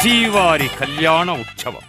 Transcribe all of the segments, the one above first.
శ్రీవారి కళ్యాణ ఉత్సవం.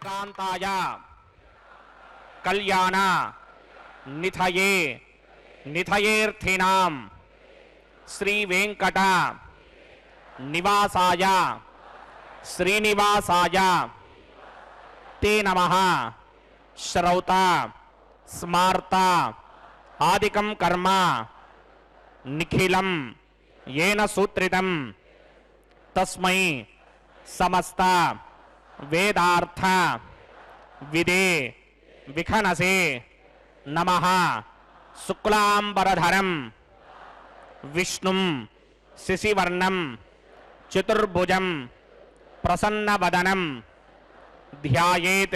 कांताय कल्याण निधये निधयेर्थिनां श्री वेंकट निवासाय श्रीनिवासाय ते नमः। श्रौता स्मार्ता आदिकं कर्म निखिलं येन सूत्रितं तस्मै समस्त वेदार्थ विदे विखनसे नमः शुक्लांबरधरं विष्णुं शशिवर्णं चतुर्भुजं प्रसन्नवदनं ध्यायेत्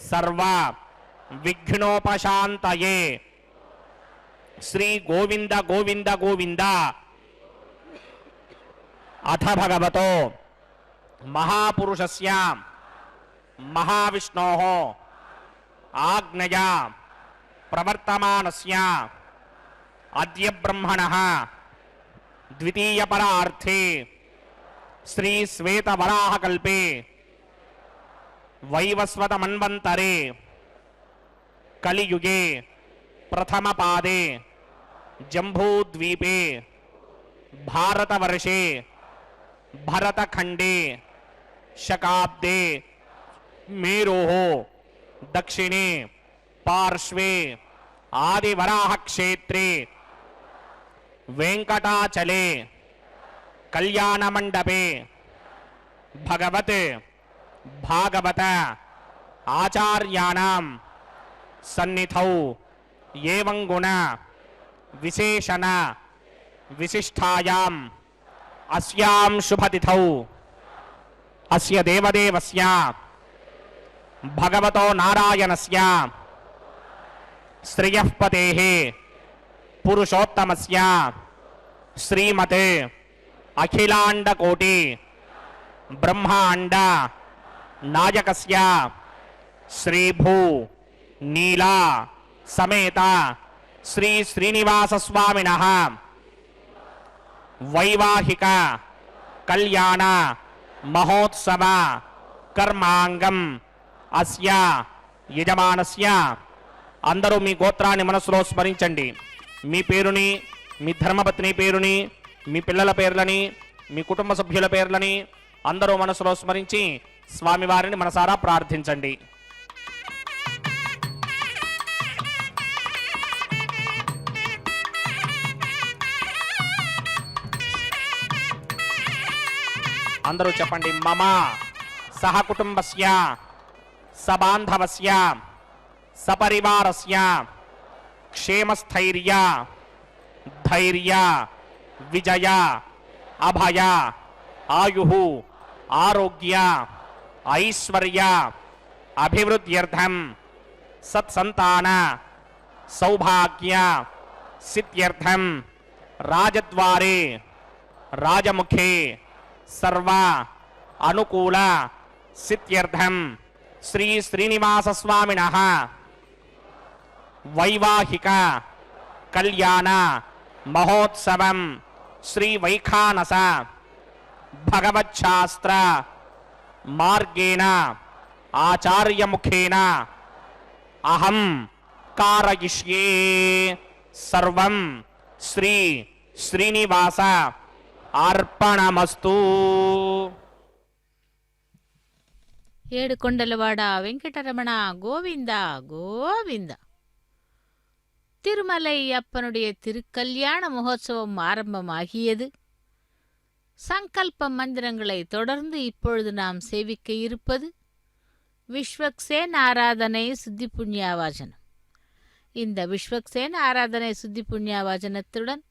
सर्व विघ्नोपशान्तये। श्री गोविंद गोविंद गोविंद। अथ भगवतो महापुरुषस्य महाविष्णोः आज्ञया प्रवर्तमानस्य अद्य ब्रह्मणः द्वितीयपरार्थे श्री श्वेतवराहकल्पे वैवस्वतमन्वन्तरे कलियुगे प्रथमपादे जम्बूद्वीपे भारतवर्षे भरतखंडे शकाब्दे मेरोः दक्षिणे पार्श्वे आदिवराह क्षेत्रे वेंकटाचले कल्याण मंडपे भगवत भागवत आचार्याणां सन्निधौ एवं गुण विशेषण विशिष्टायाम् अस्यां शुभतिथौ अस्य देवदेवस्य भगवतो नारायणस्य श्रियः पतेः पुरुषोत्तमस्य श्रीमते अखिलांड कोटि ब्रह्मांड नायकस्य श्रीभू नीला समेत श्री श्रीनिवास स्वामिनः वैवाहिक कल्याण महोत्सव कर्मांगम अस्या यजमानस्य अंदरू मी गोत्राన్ని మనసులో స్మరించండి। మీ పేరుని, మీ ధర్మపత్ని పేరుని, మీ పిల్లల పేర్లని, మీ కుటుంబ సభ్యుల పేర్లని అందరూ మనసులో స్మరించి స్వామివారిని మనసారా ప్రార్థించండి। అందరూ చెప్పండి। మమ సహకుటుంబస్య సబాంధవస్య సపరివారస్య క్షేమస్థైర్య ధైర్య విజయ అభయ ఆయుః ఆరోగ్య ఐశ్వర్య అభివృద్ధ్యర్థం సత్సంతాన సౌభాగ్య సిద్ధ్యర్థం రాజద్వారే రాజముఖే सर्व अनुकूल सिद्ध्यर्थम श्री श्रीनिवास स्वामिनः वैवाहिक कल्याण महोत्सवं श्री वैखानस भगवच्छास्त्र मार्गेण आचार्य मुखेन अहं कारयिष्ये सर्वं श्री श्रीनिवास अर्पणमस्तु। ఏడు కొండలవాడ వెంకటరమణ గోవింద గోవింద. திருமலை அப்பனுடைய திருக்கல்யாண மகோத்சவம் ஆரம்பமாகியது. சங்கல்ப மந்திரங்களை தொடர்ந்து இப்பொழுது நாம் சேவிக்க இருப்பது விஸ்வக்சேன் ஆராதனை சுத்தி புண்ணியாவாசனம். இந்த விஸ்வக்சேன் ஆராதனை சுத்தி புண்ணியாவாசனத்துடன்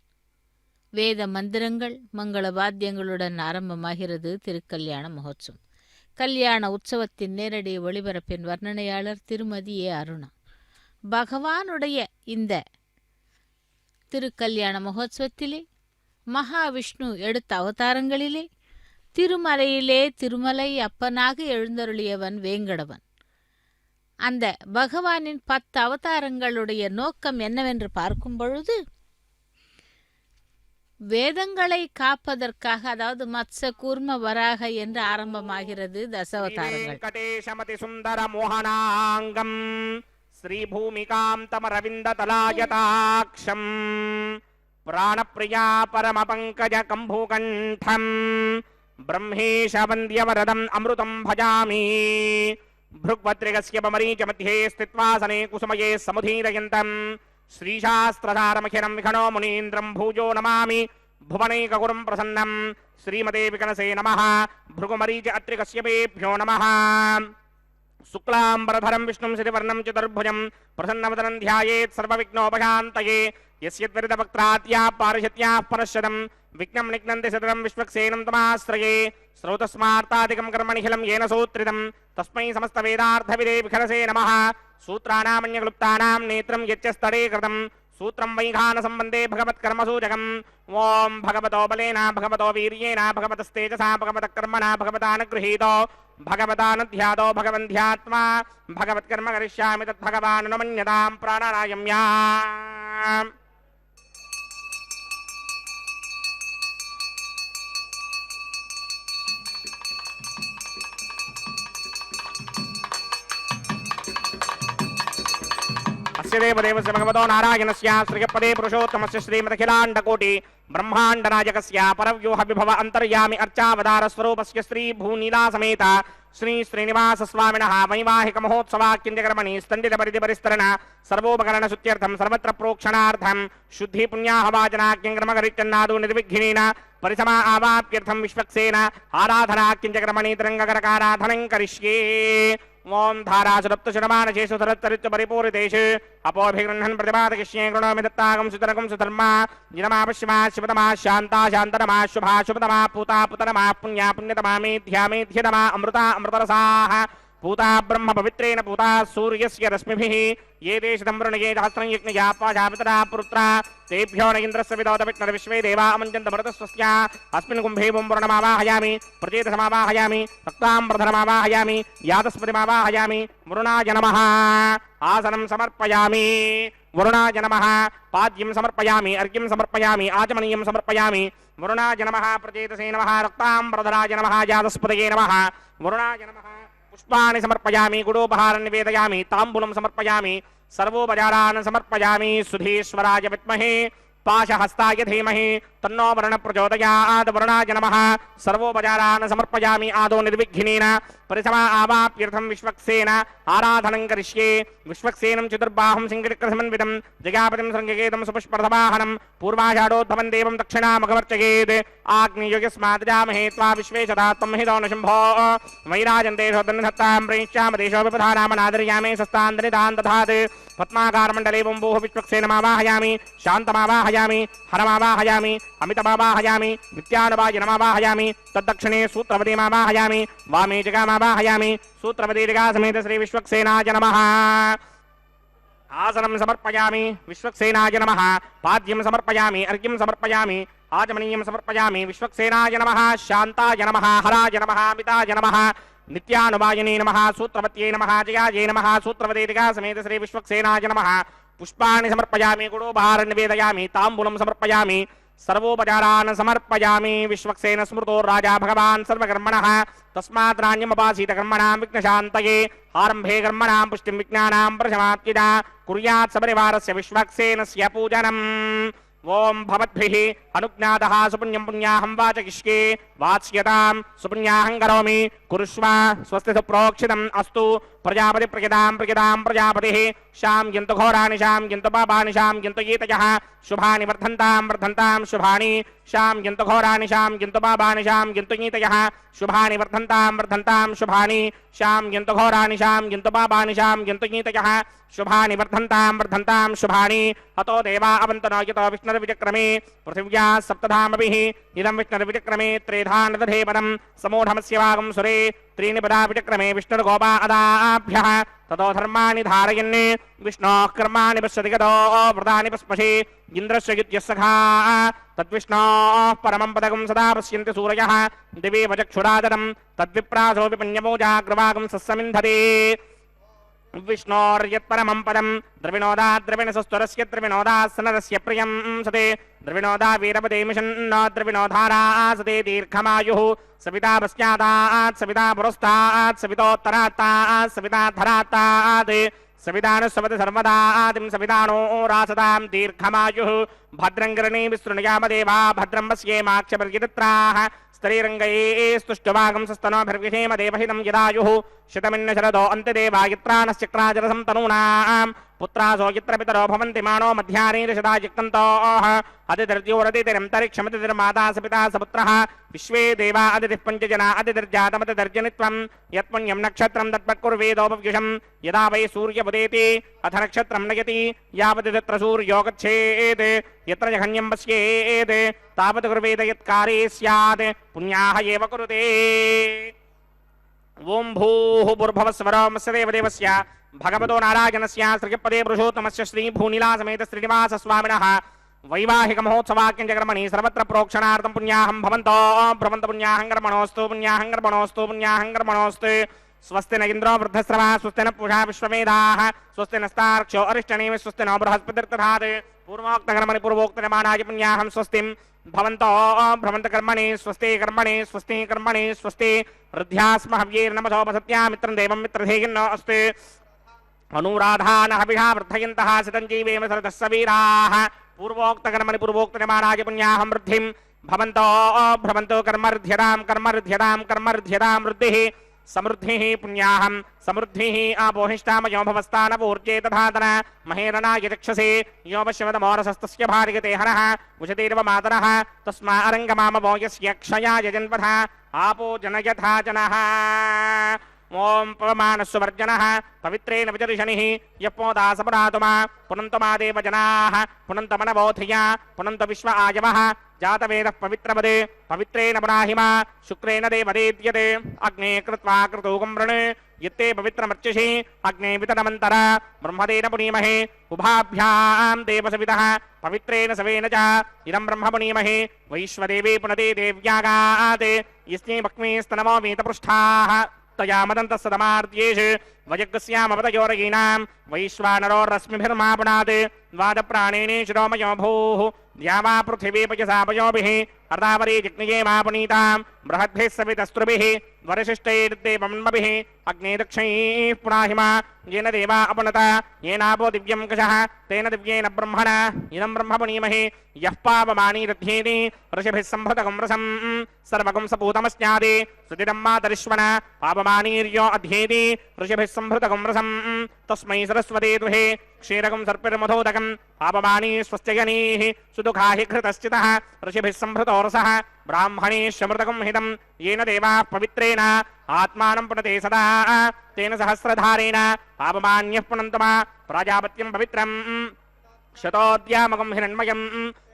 வேத மந்திரங்கள் மங்கள வாத்தியங்களுடன் ஆரம்பமாகிறது திருக்கல்யாண மகோத்சவம். கல்யாண உற்சவத்தின் நேரடி ஒளிபரப்பின் வர்ணனையாளர் திருமதி ஏ அருணா. பகவானுடைய இந்த திருக்கல்யாண மகோத்சவத்திலே மகாவிஷ்ணு எடுத்த அவதாரங்களிலே திருமலையிலே திருமலை அப்பனாக எழுந்தருளியவன் வேங்கடவன். அந்த பகவானின் 10 அவதாரங்களுடைய நோக்கம் என்னவென்று பார்க்கும் பொழுது வேதங்களை காப்பதற்காக, அதாவது மத்ச கூர்ம வராக என்று ஆரம்பமாகிறது தசாவதாரங்கள். வெங்கடேஷமதி சுந்தர மோகனாங்கம் ஸ்ரீ பூமிகாம் தமரவிந்த தலாயதாக்ஷம் பிராணப்ரியா பரம பங்கஜ கம்புகண்டம் ब्रह्मेश वन्द्यवरदम् अमृतं भजामि भृग्वद्रिगस्य बमरीच मध्ये स्थित्वासने कुसुमये समुदीरयन्तम् श्रीशास्त्रधारमखिलं विखणो मुनीन्द्रं भूजो नमामि भुवनैकगुरुं प्रसन्नं श्रीमते विकनसे नमः भृगुमरीच अत्रिकस्यपेभ्यो नमः शुक्लांबरधरं विष्णुं श्रीवर्णं चतुर्भुजं प्रसन्नवदनं ध्यायेत् सर्वविघ्नोपशान्तये यस्यद्वरितवक्त्रात्या पारिषत्याः परश्वदं विघ्नं निघ्नन्ति सततं विश्वक्सेनं तमाश्रये श्रोतस्मार्तादिकं कर्मणिखिलं येन सूत्रितं तस्मै समस्तवेदार्थविदे विखरसे नमः सूत्राणामन्यक्लुप्तानां नेत्रं यच्चस्तडे कृतं सूत्रं वैघानसम्बन्धे भगवत्कर्मसूचकम् ओं भगवतो बलेन भगवतो वीर्येण भगवतस्तेजसा भगवतकर्मणा भगवतानुगृहीतो भगवतानुध्यातो भगवन्ध्यात्मा भगवत्कर्म करिष्यामि तद्भगवानुमन्यतां प्राणानायम्या अस्य देवदेवस्य भगवतो नारायणस्य श्रीपदे पुरुषोत्तमस्य श्रीमदखिलाण्डकोटि ब्रह्माण्डनायकस्य परव्यूह विभव अन्तर्यामि अर्चावतार स्वरूपस्य श्रीभूनीला समेत श्री श्रीनिवास स्वामिनः वैवाहिक महोत्सवाख्यन्त्यकर्मणि स्तण्डितपरिधिपरिस्तरण सर्वोपकरणशुद्ध्यर्थं सर्वत्र प्रोक्षणार्थं शुद्धि पुण्याहवाचनाख्यङ्क्रमकरित्यन्नादो निर्विघ्नेन परिसमा आवाप्यर्थं विश्वक्सेन आराधनाख्यन्त्यकर्मणि तिरङ्गकरकाराधनं करिष्ये ओं धारासुरप्तशुरमानशेषु सरत्तरित्य परिपूरितेषु अपोभिगृह्णन् प्रतिपादयिष्ये कृणोमि दत्तागं सुतरकं सुधर्मा जिनमा पश्चिमा शिवतमा शान्ता शान्तरमा शुभा शुभतमा पूता पुतरमा पुण्या पुण्यतमा मेध्या मेध्यतमा अमृता अमृतरसाः पूता ब्रह्म पवित्रेण पूता सूर्यस्य रश्मिभिः ये देशतं वृणये सहस्रं यज्ञया पाशापितरा पुत्रा तेभ्यो न इन्द्रस्य विदोदविष्णुर विश्वे देवा अमञ्जन्तमृतस्वस्या अस्मिन् कुम्भे वरुणमावाहयामि प्रचेतसमावाहयामि रक्ताम्बरधरमावाहयामि यातस्पतिमावाहयामि वरुणाय नमः आसनं समर्पयामि वरुणाय नमः पाद्यं समर्पयामि अर्घ्यं समर्पयामि आचमनीयं समर्पयामि वरुणाय नमः प्रचेतसे नमः रक्ताम्बरधराय नमः यातस्पतये नमः वरुणाय नमः पुष्पाणि समर्पयामि गुडोपहारं निवेदयामि ताम्बूलं समर्पयामि सर्वोपचारान् समर्पयामि सुधीश्वराय विद्महे पाशहस्ताय धीमहि तन्नो वरुण प्रचोदयात् वरुणाय नमः सर्वोपचारान् समर्पयामि आदौ निर्विघ्नेन परिसमा आवाप्यर्थं विश्वक्सेन आराधनं करिष्ये विश्वक्सेनं चतुर्बाहुं सिंहचक्रसमन्वितं जयापतिं शृङ्गकेतं सुपुष्परथवाहनं पूर्वाषाढोद्धवं देवं दक्षिणामघवर्चयेत् आग्नेयोगस्माद्जामहे त्वा विश्वेशदात्वं हि दौ न शम्भो वैराजन्तेषोदन्धत्तां प्रेष्यामदेशो विपधानामनादर्यामे सस्तान्दनिदान् दधात् पद्माकारमण्डले बुम्बोः विश्वक्सेनमावाहयामि शान्तमावाहयामि हरमावाहयामि अमितमावाहयामि नित्यानुवायनमावाहयामि तद्दक्षिणे सूत्रवतीमावाहयामि वामे जगामावाहयामि सूत्रवती जगासमेत श्री विश्वक्सेनाय नमः आसनं समर्पयामि विश्वक्सेनाय नमः पाद्यं समर्पयामि अर्घ्यं समर्पयामि आचमनीयं समर्पयामि विश्वक्सेनाय नमः शान्ताय नमः हराय नमः अमिताय नमः नित्यानुवायिने नमः सूत्रवत्यै नमः जयायै नमः सूत्रवती जगासमेत श्री विश्वक्सेनाय नमः पुष्पाणि समर्पयामि गुडोपहारं निवेदयामि ताम्बूलं समर्पयामि सर्वोपचारान् समर्पयामि विश्वक्सेन स्मृतो राजा भगवान् सर्वकर्मणः तस्मात् नान्यमुपासीत कर्मणां विघ्नशान्तये आरम्भे कर्मणां पुष्टिं विज्ञानां प्रशमात्युजा कुर्यात् सपरिवारस्य विश्वक्सेनस्य पूजनम् ओं भवद्भिः अनुज्ञातः सुपुण्यं पुण्याहं वाचयिष्ये वाच्यतां सुपुण्याहं करोमि कुरुष्व स्वस्ति सुप्रोक्षितम् अस्तु प्रजापति प्रजतां प्रजापतिः शां यन्तु घोराणि शां यन्तु पापानि शां यन्तु गीतयः शुभानि वर्धन्तां शुभानि शां यन्तु घोराणि शां यन्तु पापानि शां यन्तु गीतयः शुभानि वर्धन्तां शुभानि शां यन्तु घोराणि शां यन्तु पापानि शां यन्तु गीतयः शुभानि वर्धन्तां शुभानि अतो देवा अवन्तनो यतो विष्णुर्विचक्रमे पृथिव्या सप्तधामभिः इदं विष्णुर्विचक्रमे त्रेधा नदधे पदं समूढमस्य वागं सुरे त्रीणि पदा विचक्रमे विष्णुर्गोपा अदाभ्यः ततो धर्माणि धारयन् विष्णोः कर्माणि पश्यति गतो व्रतानि पस्पशे इन्द्रस्य युज्यः सखा तद्विष्णोः परमं पदकं सदा पश्यन्ति सूरयः दिवे वचक्षुरादरं तद्विप्रासोऽपि पुण्यमोजाग्रवागं सस्समिन्धते विष्णोर्यत्परमं पदं द्रविणोदा द्रविणसस्वरस्य द्रविणोदासनरस्य प्रियं सते द्रविणोदा वीरपदे मिषन्न द्रविणोधारासते दीर्घमायुः सविता पश्चादात् सविता पुरस्तात् सवितोत्तरात्तात् सविता धरात्तात् सवितानुस्वति सर्वदातिं सवितानो रासतां दीर्घमायुः भद्रं कर्णे विस्तृणुयामदेवा भद्रं पश्येमाक्षपर्यदित्राः स्त्रीरङ्गये स्तुष्टवागं सस्तनोभिर्विषेम देवहितं यदायुः शतमिन्न शरदो अन्त्यदेवा यत्रानश्चक्राजरसं तनूनां पुत्रासो यत्र पितरो भवन्ति मानो मध्यानि दशदा जिक्तन्तोः अदितिर्ज्योरदितिरन्तरिक्षमतिर्माता स पिता स पुत्रः विश्वे देवा अदितिः पञ्चजना अदितिर्जातमतिर्जनित्वं यत्पुण्यं नक्षत्रं तत्पत्कुर्वेदोपव्युषं यदा वै सूर्यमुदेति अथ नक्षत्रं नयति यावत् तत्र सूर्यो गच्छेत् यत्र जघन्यं पश्येत् तावत् कुर्वेद यत्कार्ये स्यात् पुण्याः एव कुरुते ओं भूः भूर्भुवस्वरमस्य देवदेवस्य भगवतो नारायणस्य श्रीपदे पुरुषोत्तमस्य श्रीभूनिलासमेत श्रीनिवासस्वामिनः वैवाहिकमहोत्सवाख्यञ्चकर्मणि सर्वत्र प्रोक्षणार्थं पुण्याहं भवन्तो पुण्याहं कर्मणोऽस्तु पुण्याहं कर्मणोऽस्तु पुण्याहं कर्मणोऽस्तु स्वस्ति न इन्द्रो वृद्धश्रवा स्वस्ति न पूषा विश्ववेदाः स्वस्ति नस्तार्क्ष्यो अरिष्टनेमि स्वस्ति न बृहस्पतिर्दधात् पूर्वोक्तकर्मणि पूर्वोक्तनिर्माणाय पुण्याहं स्वस्तिं भवन्तकर्मणि स्वस्ति कर्मणि स्वस्ति कर्मणि स्वस्ति हृद्यास्म हव्यैर्नमसोपसत्या मित्रं देवं मित्रधेयिन्नो अस्ति अनुराधान हविषा वर्धयन्तः सितञ्जीवेम सरतः सवीराः पूर्वोक्तकर्मणि पूर्वोक्तनिर्माणाय पुण्याहं वृद्धिं भवन्तो कर्मर्ध्यतां वृद्धिः समृद्धिः पुण्याहं समृद्धिः आपोहिष्टामयो भवस्तानपूर्जे तथातन महेरणाय चक्षसे यो पश्यमदमोरसस्तस्य भार्यते हरः उशतीर्व मातरः तस्मा अरङ्गमामवो यस्य क्षयाय जन्मथ आपो जनयथा जनः ओं पवमानस्वर्जनः पवित्रेण विजर्षणिः यपोदासपरातुमा पुनन्तमादेव जनाः पुनन्तमनबोधिया पुनन्त विश्व आयवः जातवेदः पवित्रवदे पवित्रेण पुराहिमा शुक्रेण देवदेद्यते अग्ने कृत्वा क्रतूकं वृणे यत्ते पवित्रमर्चिषि अग्ने वितनमन्तर ब्रह्मदेन पुनीमहे उभाभ्यां देवसवितः पवित्रेण सवेन च इदं ब्रह्म पुनीमहे वैश्वदेवी पुनते देव्यागात् यस्मै भक्ष्मीस्तनमो वीतपृष्ठाः तया मदन्तस्सदमार्त्येषु वयग्स्यामपतयोरयीनां वैश्वानरो रश्मिभिर्मापुनात् द्वादप्राणेन शिरोमयो भूः द्यावा पृथिवी पयसा पयोभिः अर्धावरी जिग्निये मापुनीतां बृहद्भिः सवितस्त्रुभिः वरशिष्टैर्देवमन्मभिः अग्ने दक्षैः पुनाहिमा येन देवा अपनता येनापो दिव्यं कषः तेन दिव्येन ब्रह्मणा इदं ब्रह्म पुनीमहे यः पावमानी दध्येति ऋषिभिः सम्भृतकं रसं सर्वकं सपूतमस्यादि सुतिरं मातरिश्वण पावमानीर्यो अध्येति ऋषिभिः सम्भृतकं रसं तस्मै सरस्वती दुहे क्षीरकं सर्पिर्मधोदकं पावमानी स्वस्त्ययनीः सुदुःखाहि घृतश्चितः ऋषिभिः सम्भृतो रसः ब्राह्मणेश्वमृतकं हितं येन देवाः पवित्रेण आत्मानं पुनते सदा तेन सहस्रधारेण पापमान्यः पुनन्तमा प्राजापत्यं पवित्रं शतोद्यामकं हिरण्मयं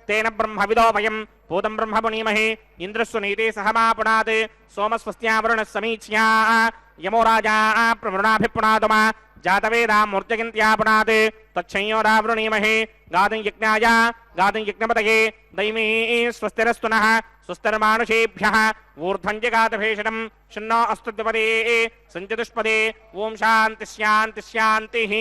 तेन ब्रह्मविदो वयं भूतं ब्रह्म पुनीमहे इन्द्रस्वनीते सहमापुनात् सोमस्वस्त्या वरुणः समीच्या यमो राजा प्रवृणाभिपुनातुमा जातवेदा मूर्जयन्त्यापुनात् तच्छंयोरावृणीमहे गादं यज्ञाय गादं यज्ञपतये दैमी स्वस्तिरस्तु नः स्वस्तिर्मानुषेभ्यः ऊर्ध्वं जगातभेषणं शन्नो अस्तु द्विपदे सञ्चतुष्पदे ओं शान्ति शान्ति शान्तिः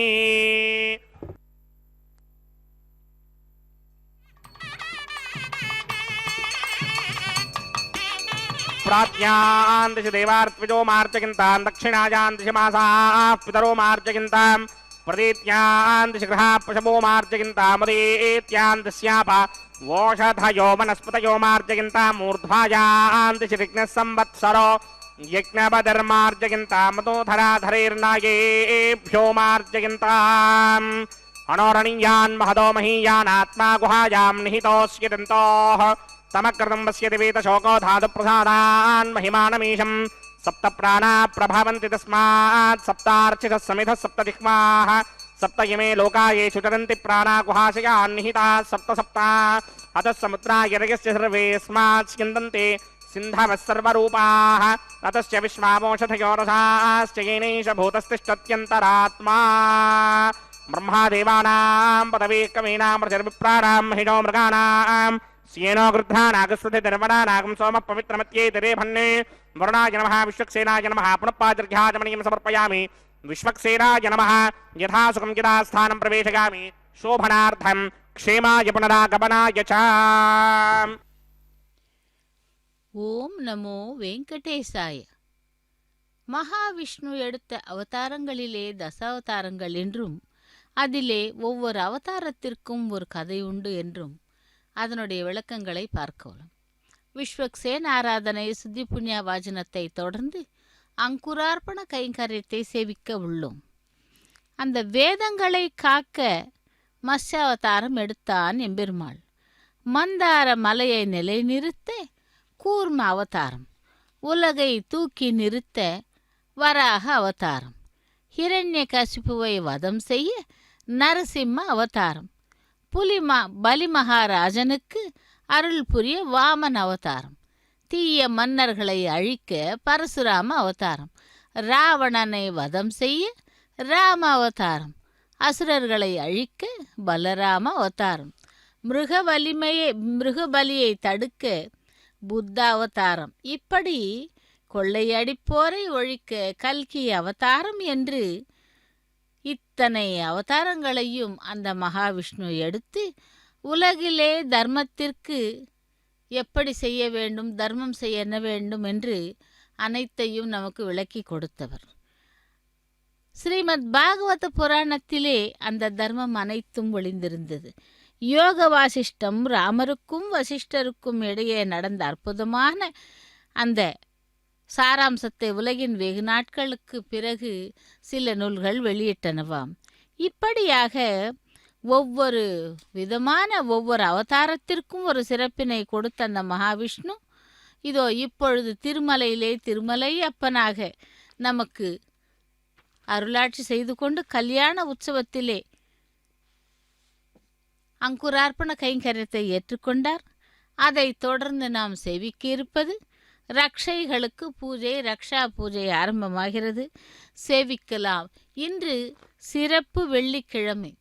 प्रात्यान् दिशि देवार्त्विजो मार्जयन्तां दक्षिणायान् दिशि मासाः पितरो मार्जयन्तां प्रतीत्यान् दिशि गृहाः पशवो मार्जयन्तामुदेत्यान् दिश्याप वोषधयो वनस्पतयो मार्जयन्ताम् ऊर्ध्वायान् दिशि ऋग्नः संवत्सरो यज्ञपधर्मार्जयन्तामतोधराधरेर्नायेभ्यो मार्जयन्ताम् अनोरणीयान् महदो महीयान् आत्मा गुहायां निहितोऽस्य दन्तोः तमकृतं पश्यति वेदशोको धातुप्रसादान् महिमानमीशं सप्त प्राणा प्रभवन्ति तस्मात् सप्तार्चितः समिधः सप्तजिह्वाः सप्त इमे लोका येषु चरन्ति प्राणा गुहाशयान् निहिताः सप्त सप्ता अतः समुद्रा यरयस्य सर्वेऽस्मात् स्यन्दन्ते सिन्धवः सर्वरूपाः अतश्च विश्वामोषधयो रसाश्च येनैष भूतस्तिष्ठत्यन्तरात्मा ब्रह्मादेवानां पदवीकवीनां प्रजर्विप्राणां महिषो मृगाणां स्येनो गृध्रानागस्वधिर्वणानागं सोमः पवित्रमत्येतरे भन्ने वरुणाय नमः विश्वक्सेनाय नमः पुनःपादर्घ्याचमनीयं समर्पयामि विश्वक्सेनाय नमः यथा सुखं यदा स्थानं प्रवेशयामि शोभनार्थं क्षेमाय पुनरागमनाय च ஓம் நமோ வெங்கடேசாய. மகாவிஷ்ணு எடுத்த அவதாரங்களிலே தசாவதாரங்கள் என்றும் அதிலே ஒவ்வொரு அவதாரத்திற்கும் ஒரு கதை உண்டு என்றும் அதனுடைய விளக்கங்களை பார்க்கலாம். விஸ்வக்சேன ஆராதனை சுத்தி புண்ணிய வாஜனத்தை தொடர்ந்து அங்குரார்ப்பண கைங்கரியத்தை சேவிக்க உள்ளோம். அந்த வேதங்களை காக்க மத்ஸ்யாவதாரம் எடுத்தான் எம்பெருமாள். மந்தார மலையை நிலைநிறுத்த கூர்ம அவதாரம், உலகை தூக்கி நிறுத்த வராக அவதாரம், ஹிரண்ய கசிப்புவை வதம் செய்ய நரசிம்ம அவதாரம், பலி மகாராஜனுக்கு அருள் புரிய வாமன் அவதாரம், தீய மன்னர்களை அழிக்க பரசுராம அவதாரம், ராவணனை வதம் செய்ய ராம அவதாரம், அசுரர்களை அழிக்க பலராம அவதாரம், மிருகபலியை தடுக்க புத்த அவதாரம், இப்படி கொள்ளையடிப்போரை ஒழிக்க கல்கி அவதாரம் என்று இத்தனை அவதாரங்களையும் அந்த மகாவிஷ்ணு எடுத்து உலகிலே தர்மத்திற்கு எப்படி செய்ய வேண்டும், தர்மம் செய்ய என்ன வேண்டும் என்று அனைத்தையும் நமக்கு விளக்கி கொடுத்தவர். ஸ்ரீமத் பாகவத புராணத்திலே அந்த தர்மம் அனைத்தும் ஒளிந்திருந்தது. யோக வாசிஷ்டம் ராமருக்கும் வசிஷ்டருக்கும் இடையே நடந்த அற்புதமான அந்த சாராம்சத்தை உலகின் வெகு நாட்களுக்கு பிறகு சில நூல்கள் வெளியிட்டனவாம். இப்படியாக ஒவ்வொரு விதமான ஒவ்வொரு அவதாரத்திற்கும் ஒரு சிறப்பினை கொடுத்த அந்த மகாவிஷ்ணு இதோ இப்பொழுது திருமலையிலே திருமலை அப்பனாக நமக்கு அருளாட்சி செய்து கொண்டு கல்யாண உற்சவத்திலே அங்குரார்ப்பண கைங்கரியத்தை ஏற்றுக்கொண்டார். அதை தொடர்ந்து நாம் சேவிக்க இருப்பது ரக்ஷைகளுக்கு பூஜை, ரக்ஷா பூஜை ஆரம்பமாகிறது. சேவிக்கலாம். இன்று சிறப்பு வெள்ளிக்கிழமை,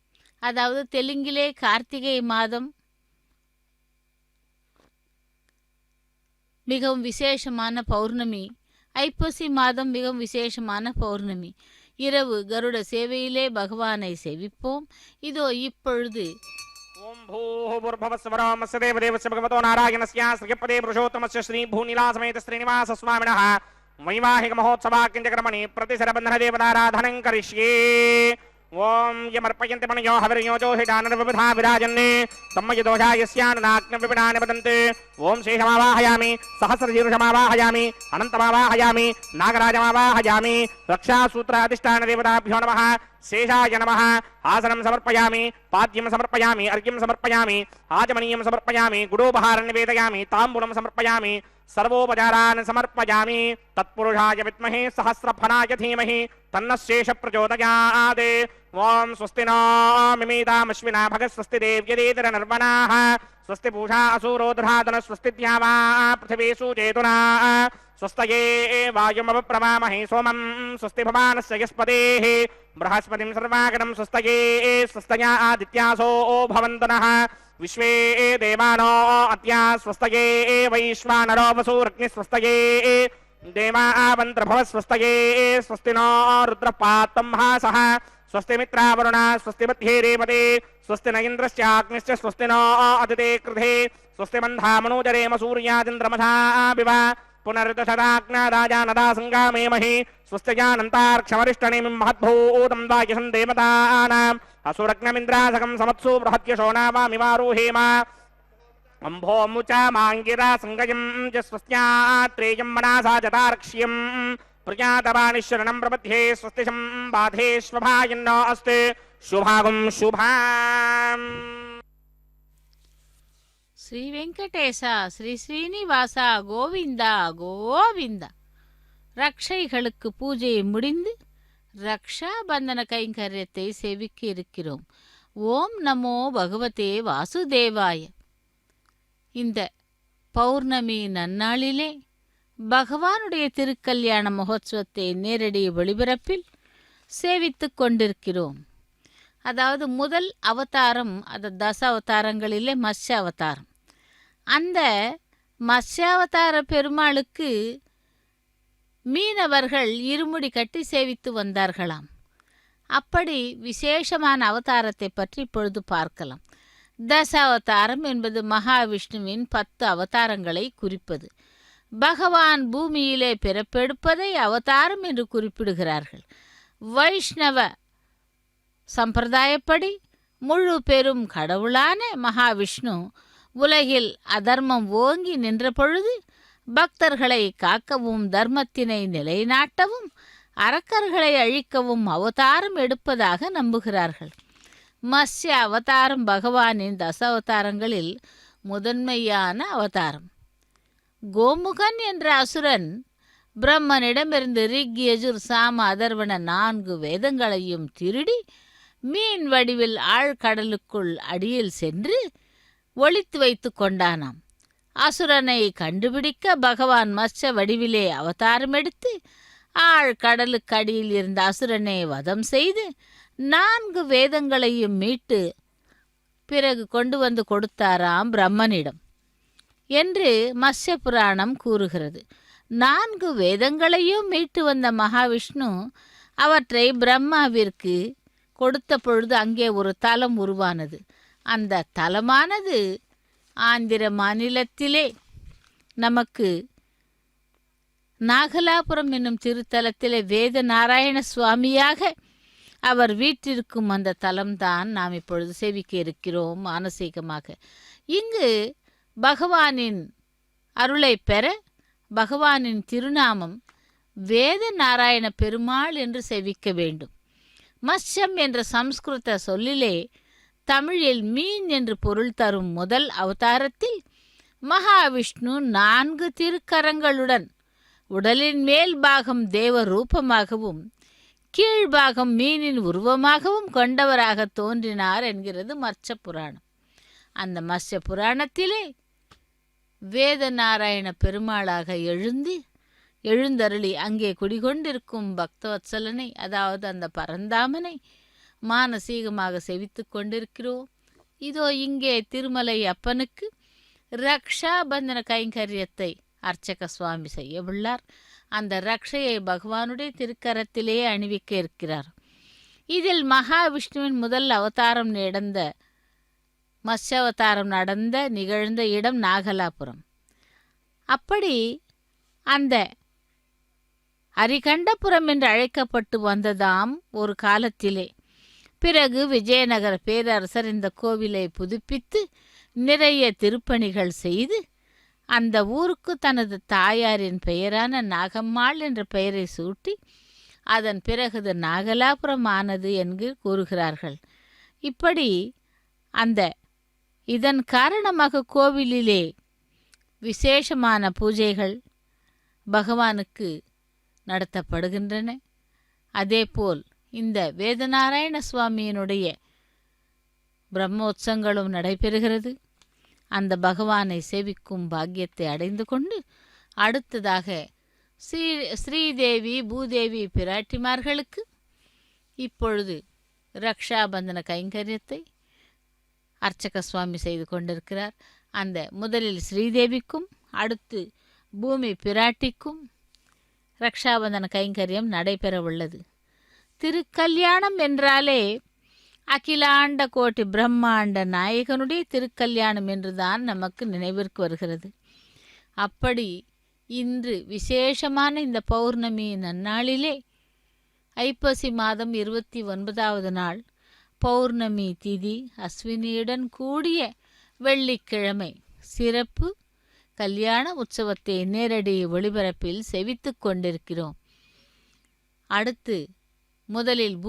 அதாவது தெலுங்கிலே கார்த்திகை மாதம் மிகவும் விசேஷமான பௌர்ணமி, ஐப்பசி மாதம் மிகவும் விசேஷமான பௌர்ணமி. இரவு கருட சேவையிலே பகவானை சேவிப்போம். இதோ இப்பொழுது ஓம் பூர்பவஸ்வராமஸ்ய தேவதேவஸ்ய பகவதோ நாராயணஸ்ய ஸ்ரீபதே புருஷோத்தமஸ்ய ஸ்ரீ பூநிலாசமேத ஸ்ரீனிவாச ஸ்வாமினः வைவாஹிக மகோத்சவாக்கிஞ்சக்ரமணி பிரதிசரபந்தன தேவதாராधनं करिष्ये. ஓம் யமர்ப்பயந்தி மனயோ ஹவிர்யோஜோ ஹிடானர்விபுதா விராஜன்னே தம்மயதோஷா யஸ்யானநாக்னவிபிடானி வதந்தி. ஓம் சேஷமாவாஹயாமி, சஹஸ்ரசீர்ஷமாவாஹயாமி, அனந்தமாவாஹயாமி, நாகராஜமாவாஹயாமி. ரக்ஷாசூத்திர அதிஷ்டான தேவதாभ्यो நமः. சேஷாய நமः. ஆசனம் சமர்ப்பயாமி, பாத்யம் சமர்ப்பயாமி, அர்க்யம் சமர்ப்பயாமி, ஆஜமனீயம் சமர்ப்பயாமி, குடோபஹாரம் நிவேதயாமி, தாம்பூலம் சமர்ப்பயாமி, सर्वोपचारान् समर्पयामि. तत्पुरुषाय विद्महे सहस्रफलाय धीमहि तन्नः शेषः प्रचोदयात्. ओम स्वस्ति नो मिमीतामश्विना भगः स्वस्ति देव्यदेतरनर्वणाः स्वस्ति पूषा असुरो दधातनः स्वस्ति द्यावा पृथिवी सुचेतुना स्वस्तये वायुमवप्रमामहे सोमं स्वस्ति भवानस्य यस्पतेः बृहस्पतिं सर्वागणं स्वस्तये स्वस्तया आदित्यासो भवन्तु नः विश्वे देवानो अत्या स्वस्तये वैश्वानरो वसूरग्नि स्वस्तये देवावन्त्रभव स्वस्तये स्वस्ति नो रुद्रपात्तं हासः स्वस्ति मित्रावरुणा स्वस्ति मध्ये रेवते स्वस्ति न इन्द्रश्चाग्निश्च स्वस्ति नो अदिते कृधे स्वस्ति मन्धामनोजरेम सूर्यादिन्द्रमसा विवा पुनर्दशदाग्नादाजा संगामेमहि स्वस्त्यजानन्तार्क्षमरिष्टनेमिं महद्भूतं वायुसं देवतानाम् असुरग्नमिन्द्रासकं समत्सु बृहत्यशो नावामिवारुहेम अम्भोमुचा माङ्गिरा संगयं च स्वस्त्यात्रेयं मनासा जतार्क्ष्यं प्रजातवानिशरणं प्रपद्ये स्वस्तिशं बाधेष्वभायन्नो अस्ते शुभागं शुभाम्. శ్రీ వెంకటేశ శ్రీ శ్రీனிவாச கோவிந்தா கோவிந்தா. ரக்ஷைகளுக்கு பூஜை முடிந்து ரக்ஷாபந்தன கைங்கரியத்தை சேவிக்க இருக்கிறோம். ஓம் நமோ பகவதே வாசுதேவாய. இந்த பௌர்ணமி நன்னாளிலே பகவானுடைய திருக்கல்யாண மகோத்சவத்தை நேரடி ஒளிபரப்பில் சேவித்து கொண்டிருக்கிறோம். அதாவது முதல் அவதாரம், அது தச அவதாரங்களிலே மத்ஸ்ய அவதாரம். அந்த மத்ஸ்யாவதார பெருமாளுக்கு மீனவர்கள் இருமுடி கட்டி சேவித்து வந்தார்களாம். அப்படி விசேஷமான அவதாரத்தை பற்றி இப்பொழுது பார்க்கலாம். தச அவதாரம் என்பது மகாவிஷ்ணுவின் 10 அவதாரங்களை குறிப்பது. பகவான் பூமியிலே பிறப்பெடுப்பதை அவதாரம் என்று குறிப்பிடுகிறார்கள். வைஷ்ணவ சம்பிரதாயப்படி முழு பெரும் கடவுளான மகாவிஷ்ணு உலகில் அதர்மம் ஓங்கி நின்ற பொழுது பக்தர்களை காக்கவும் தர்மத்தினை நிலைநாட்டவும் அரக்கர்களை அழிக்கவும் அவதாரம் எடுப்பதாக நம்புகிறார்கள். மத்ஸ்ய அவதாரம் பகவானின் அவதாரங்களில் முதன்மையான அவதாரம். கோமுகன் என்ற அசுரன் பிரம்மனிடமிருந்து ரிக், யஜுர், சாம, அதர்வன 4 வேதங்களையும் திருடி மீன் வடிவில் ஆழ்கடலுக்குள் அடியில் சென்று ஒளித்து வைத்து கொண்டானாம். அசுரனை கண்டுபிடிக்க பகவான் மத்ஸ்ய வடிவிலே அவதாரம் எடுத்து ஆழ்கடலுக்கு அடியில் இருந்த அசுரனை வதம் செய்து 4 வேதங்களையும் மீட்டு பிறகு கொண்டு வந்து கொடுத்தாராம் பிரம்மனிடம் என்று மத்ஸ்ய புராணம் கூறுகிறது. 4 வேதங்களையும் மீட்டு வந்த மகாவிஷ்ணு அவற்றை பிரம்மாவிற்கு கொடுத்த பொழுது அங்கே ஒரு தலம் உருவானது. அந்த தலமானது ஆந்திர மாநிலத்திலே நமக்கு நாகலாபுரம் என்னும் திருத்தலத்திலே வேத நாராயண சுவாமியாக அவர் வீற்றிருக்கும் அந்த தலம்தான் நாம் இப்பொழுது சேவிக்க இருக்கிறோம் மானசீகமாக. இங்கு பகவானின் அருளை பெற பகவானின் திருநாமம் வேத நாராயண பெருமாள் என்று சேவிக்க வேண்டும். மத்ஸ்யம் என்ற சம்ஸ்கிருத சொல்லிலே தமிழில் மீன் என்று பொருள் தரும் முதல் அவதாரத்தில் மகாவிஷ்ணு 4 திருக்கரங்களுடன் உடலின் மேல் பாகம் தேவ ரூபமாகவும் கீழ்பாகம் மீனின் உருவமாகவும் கொண்டவராக தோன்றினார் என்கிறது மத்ஸ்ய புராணம். அந்த மத்ஸ்ய புராணத்திலே வேத நாராயண பெருமாளாக எழுந்தருளி அங்கே குடிகொண்டிருக்கும் பக்தவத்சலனை, அதாவது அந்த பரந்தாமனை மானசீகமாக செவித்து கொண்டிருக்கிறோம். இதோ இங்கே திருமலை அப்பனுக்கு ரக்ஷாபந்தன கைங்கரியத்தை அர்ச்சக சுவாமி செய்ய உள்ளார். அந்த ரக்ஷையை பகவானுடைய திருக்கரத்திலே அணிவிக்க இருக்கிறார். இதில் மகாவிஷ்ணுவின் முதல் அவதாரம் நடந்த மத்ஸ்யாவதாரம் நிகழ்ந்த இடம் நாகலாபுரம். அப்படி அந்த அரிகண்டபுரம் என்று அழைக்கப்பட்டு வந்ததாம் ஒரு காலத்திலே. பிறகு விஜயநகர பேரரசர் இந்த கோவிலை புதுப்பித்து நிறைய திருப்பணிகள் செய்து அந்த ஊருக்கு தனது தாயாரின் பெயரான நாகம்மாள் என்ற பெயரை சூட்டி அதன் பிறகு நாகலாபுரம் ஆனது என்று கூறுகிறார்கள். இப்படி இதன் காரணமாக கோவிலிலே விசேஷமான பூஜைகள் பகவானுக்கு நடத்தப்படுகின்றன. அதேபோல் இந்த வேதநாராயண சுவாமியினுடைய பிரம்மோற்சவங்களும் நடைபெறுகிறது. அந்த பகவானை சேவிக்கும் பாக்கியத்தை அடைந்து கொண்டு அடுத்ததாக ஸ்ரீதேவி பூதேவி பிராட்டிமார்களுக்கு இப்பொழுது ரக்ஷாபந்தன கைங்கரியத்தை அர்ச்சக சுவாமி செய்து கொண்டிருக்கிறார். அந்த முதலில் ஸ்ரீதேவிக்கும் அடுத்து பூமி பிராட்டிக்கும் ரக்ஷாபந்தன கைங்கரியம் நடைபெற உள்ளது. திருக்கல்யாணம் என்றாலே அகிலாண்ட கோட்டி பிரம்மாண்ட நாயகனுடைய திருக்கல்யாணம் என்றுதான் நமக்கு நினைவிற்கு வருகிறது. அப்படி இன்று விசேஷமான இந்த பௌர்ணமி நன்னாளிலே ஐப்பசி மாதம் 29வது நாள் பௌர்ணமி திதி அஸ்வினியுடன் கூடிய வெள்ளிக்கிழமை சிறப்பு கல்யாண உற்சவத்தை நேரடி ஒளிபரப்பில் செவித்து கொண்டிருக்கிறோம். அடுத்து முதலில்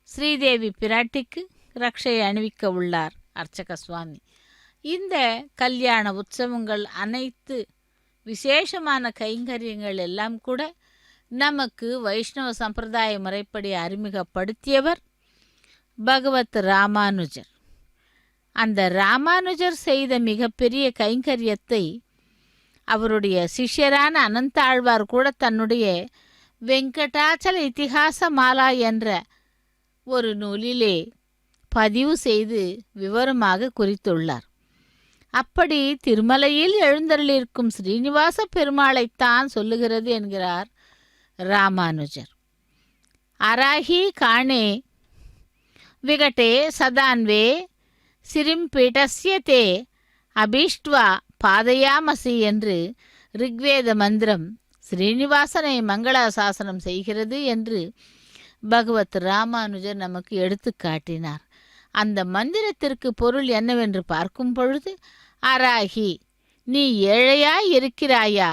ஸ்ரீதேவி பிராட்டிக்கு ரக்ஷையை அணிவிக்க உள்ளார் அர்ச்சக சுவாமி. இந்த கல்யாண உற்சவங்கள் அனைத்து விசேஷமான கைங்கரியங்கள் எல்லாம் கூட நமக்கு வைஷ்ணவ சம்பிரதாய முறைப்படி அறிமுகப்படுத்தியவர் பகவத் ராமானுஜர். அந்த ராமானுஜர் செய்த மிகப்பெரிய கைங்கரியத்தை அவருடைய சிஷ்யரான அனந்தாழ்வார் கூட தன்னுடைய வெங்கடாச்சல இதிகாச மாலா என்ற ஒரு நூலிலே பதிவு செய்து விவரமாக குறித்துள்ளார். அப்படி திருமலையில் எழுந்தருளிருக்கும் ஸ்ரீனிவாச பெருமாளைத்தான் சொல்லுகிறது என்கிறார் ராமானுஜர். அராகி காணே விகட்டே சதான்வே சிரிம்பீட்டஸ்யதே அபீஷ்ட்வா பாதயாமசி என்று ரிக்வேத மந்திரம் ஸ்ரீனிவாசனை மங்களாசாசனம் செய்கிறது என்று பகவத் ராமானுஜர் நமக்கு எடுத்து காட்டினார். அந்த மந்திரத்திற்கு பொருள் என்னவென்று பார்க்கும் பொழுது, அராகி, நீ ஏழையாய் இருக்கிறாயா?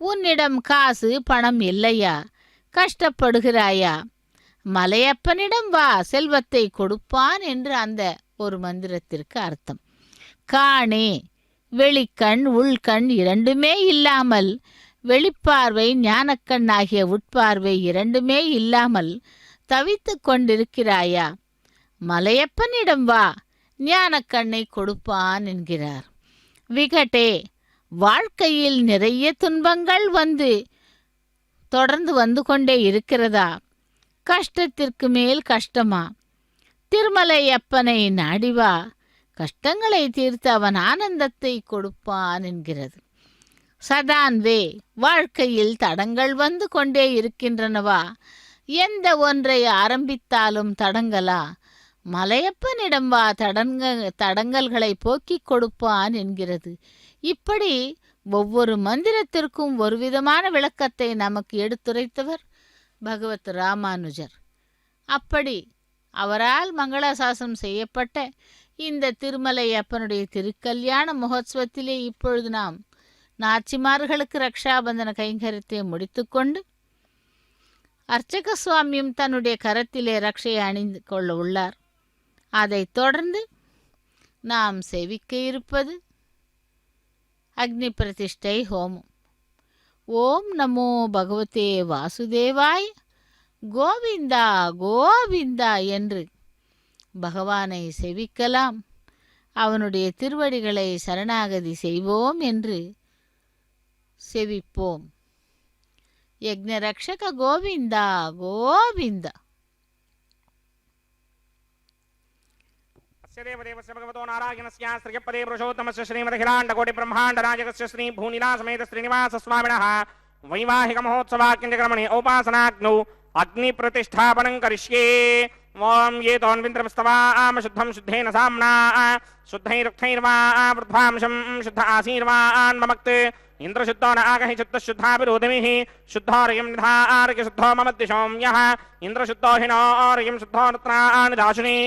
உன்னிடம் காசு பணம் இல்லையா? கஷ்டப்படுகிறாயா? மலையப்பனிடம் வா, செல்வத்தை கொடுப்பான் என்று அந்த ஒரு மந்திரத்திற்கு அர்த்தம். காணே, வெளிக்கண் உள்கண் இரண்டுமே இல்லாமல், வெளிப்பார்வை ஞானக்கண் ஆகிய உட்பார்வை இரண்டுமே இல்லாமல் தவித்து கொண்டிருக்கிறாயா? மலையப்பனிடம் வா, ஞானக்கண்ணை கொடுப்பான் என்கிறார். விகடே, வாழ்க்கையில் நிறைய துன்பங்கள் தொடர்ந்து வந்து கொண்டே இருக்கிறதா? கஷ்டத்திற்கு மேல் கஷ்டமா? திருமலையப்பனை நாடிவா, கஷ்டங்களை தீர்த்து அவன் ஆனந்தத்தை கொடுப்பான் என்கிறது. சதான்வே, வாழ்க்கையில் தடங்கள் வந்து கொண்டே இருக்கின்றனவா? எந்த ஒன்றை ஆரம்பித்தாலும் தடங்களா? மலையப்பனிடம் வா, தடங்கல்களை போக்கிக் கொடுப்பான் என்கிறது. இப்படி ஒவ்வொரு மந்திரத்திற்கும் ஒரு விதமான விளக்கத்தை நமக்கு எடுத்துரைத்தவர் பகவத் ராமானுஜர். அப்படி அவரால் மங்களாசாசனம் செய்யப்பட்ட இந்த திருமலை அப்பனுடைய திருக்கல்யாண மகோத்சவத்திலே இப்பொழுது நாம் நாச்சிமார்களுக்கு ரக்ஷாபந்தன கைங்கரியத்தை முடித்துக்கொண்டு அர்ச்சக சுவாமியும் தன்னுடைய கரத்திலே ரக்ஷையை அணிந்து கொள்ள உள்ளார். அதைத் தொடர்ந்து நாம் செவிக்க இருப்பது அக்னி பிரதிஷ்டை ஹோமம். ஓம் நமோ பகவதே வாசுதேவாய், கோவிந்தா கோவிந்தா என்று பகவானை செவிக்கலாம். அவனுடைய திருவடிகளை சரணாகதி செய்வோம் என்று செவிப்போம். யக்ஞரக்ஷக கோவிந்தா கோவிந்தா. देवदेवस्य भगवतो नारायणस्य श्रीयपदे पुरुषोत्तमस्य श्रीमदखिलाण्डकोटि ब्रह्माण्डनायकस्य श्री भूनिलासमेत श्रीनिवासस्वामिनः वैवाहिक महोत्सवाख्यक्रमणे औपासनाग्नौ अग्निप्रतिष्ठापनं करिष्ये. ओम ये तोन्विन्द्रमस्तवाम शुद्धं शुद्धेन साम्ना शुद्धैरुक्थैर्वा वृद्धांशं शुद्ध आशीर्वान् ममक्त् इंद्रशुद्धो न आगहि शुद्धशुद्धाभिरोधमिः शुद्धोर्यं निधार्य शुद्धो मम दिशोम्यः इंद्रशुद्धो हिनोर्यं शुद्धो वृत्राणि दाशुनी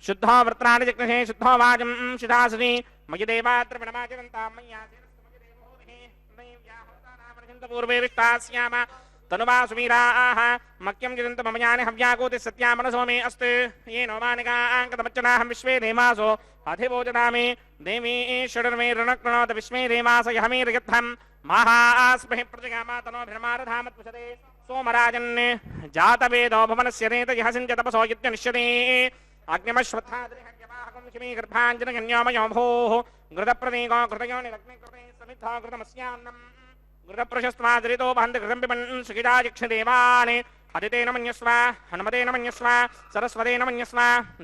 शुद्धो वृत्राणि जिग्नहे शुद्धो वाजं शिधासुनी मयि देवात्र प्रणमाचरन्तां पूर्वे विष्टास्याम तनुवा सुमीराः मक्यं जिदन्त मम यानि हव्याकोति सत्या मनसो मे अस्तु येनो मानिकाङ्कतमच्चनाहं विश्वे देमासो अधिभोजनामि देवी षडर्मे ऋणक्रणोत विश्वे देमास यहमीर्यद्धं महास्महि प्रजगामा तनोभिर्मारधामत्पुषते सोमराजन् जातवेदो भवनस्य नेत यः सिञ्च तपसो यज्ञनिष्यते अग्निमश्वत्थाद्रिहव्यवाहकं शिमी गर्भाञ्जनगन्योमयो भोः घृतप्रतीको घृतयो निरग्निकृते समिद्धो घृतमस्यान्नम् घृतप्रशस्त्वादरितो बन्ध घृतं पिबन् सुखिताजिक्षदेवान् अदितेन मन्यस्व हनुमतेन मन्यस्व सरस्वतेन मन्यस्व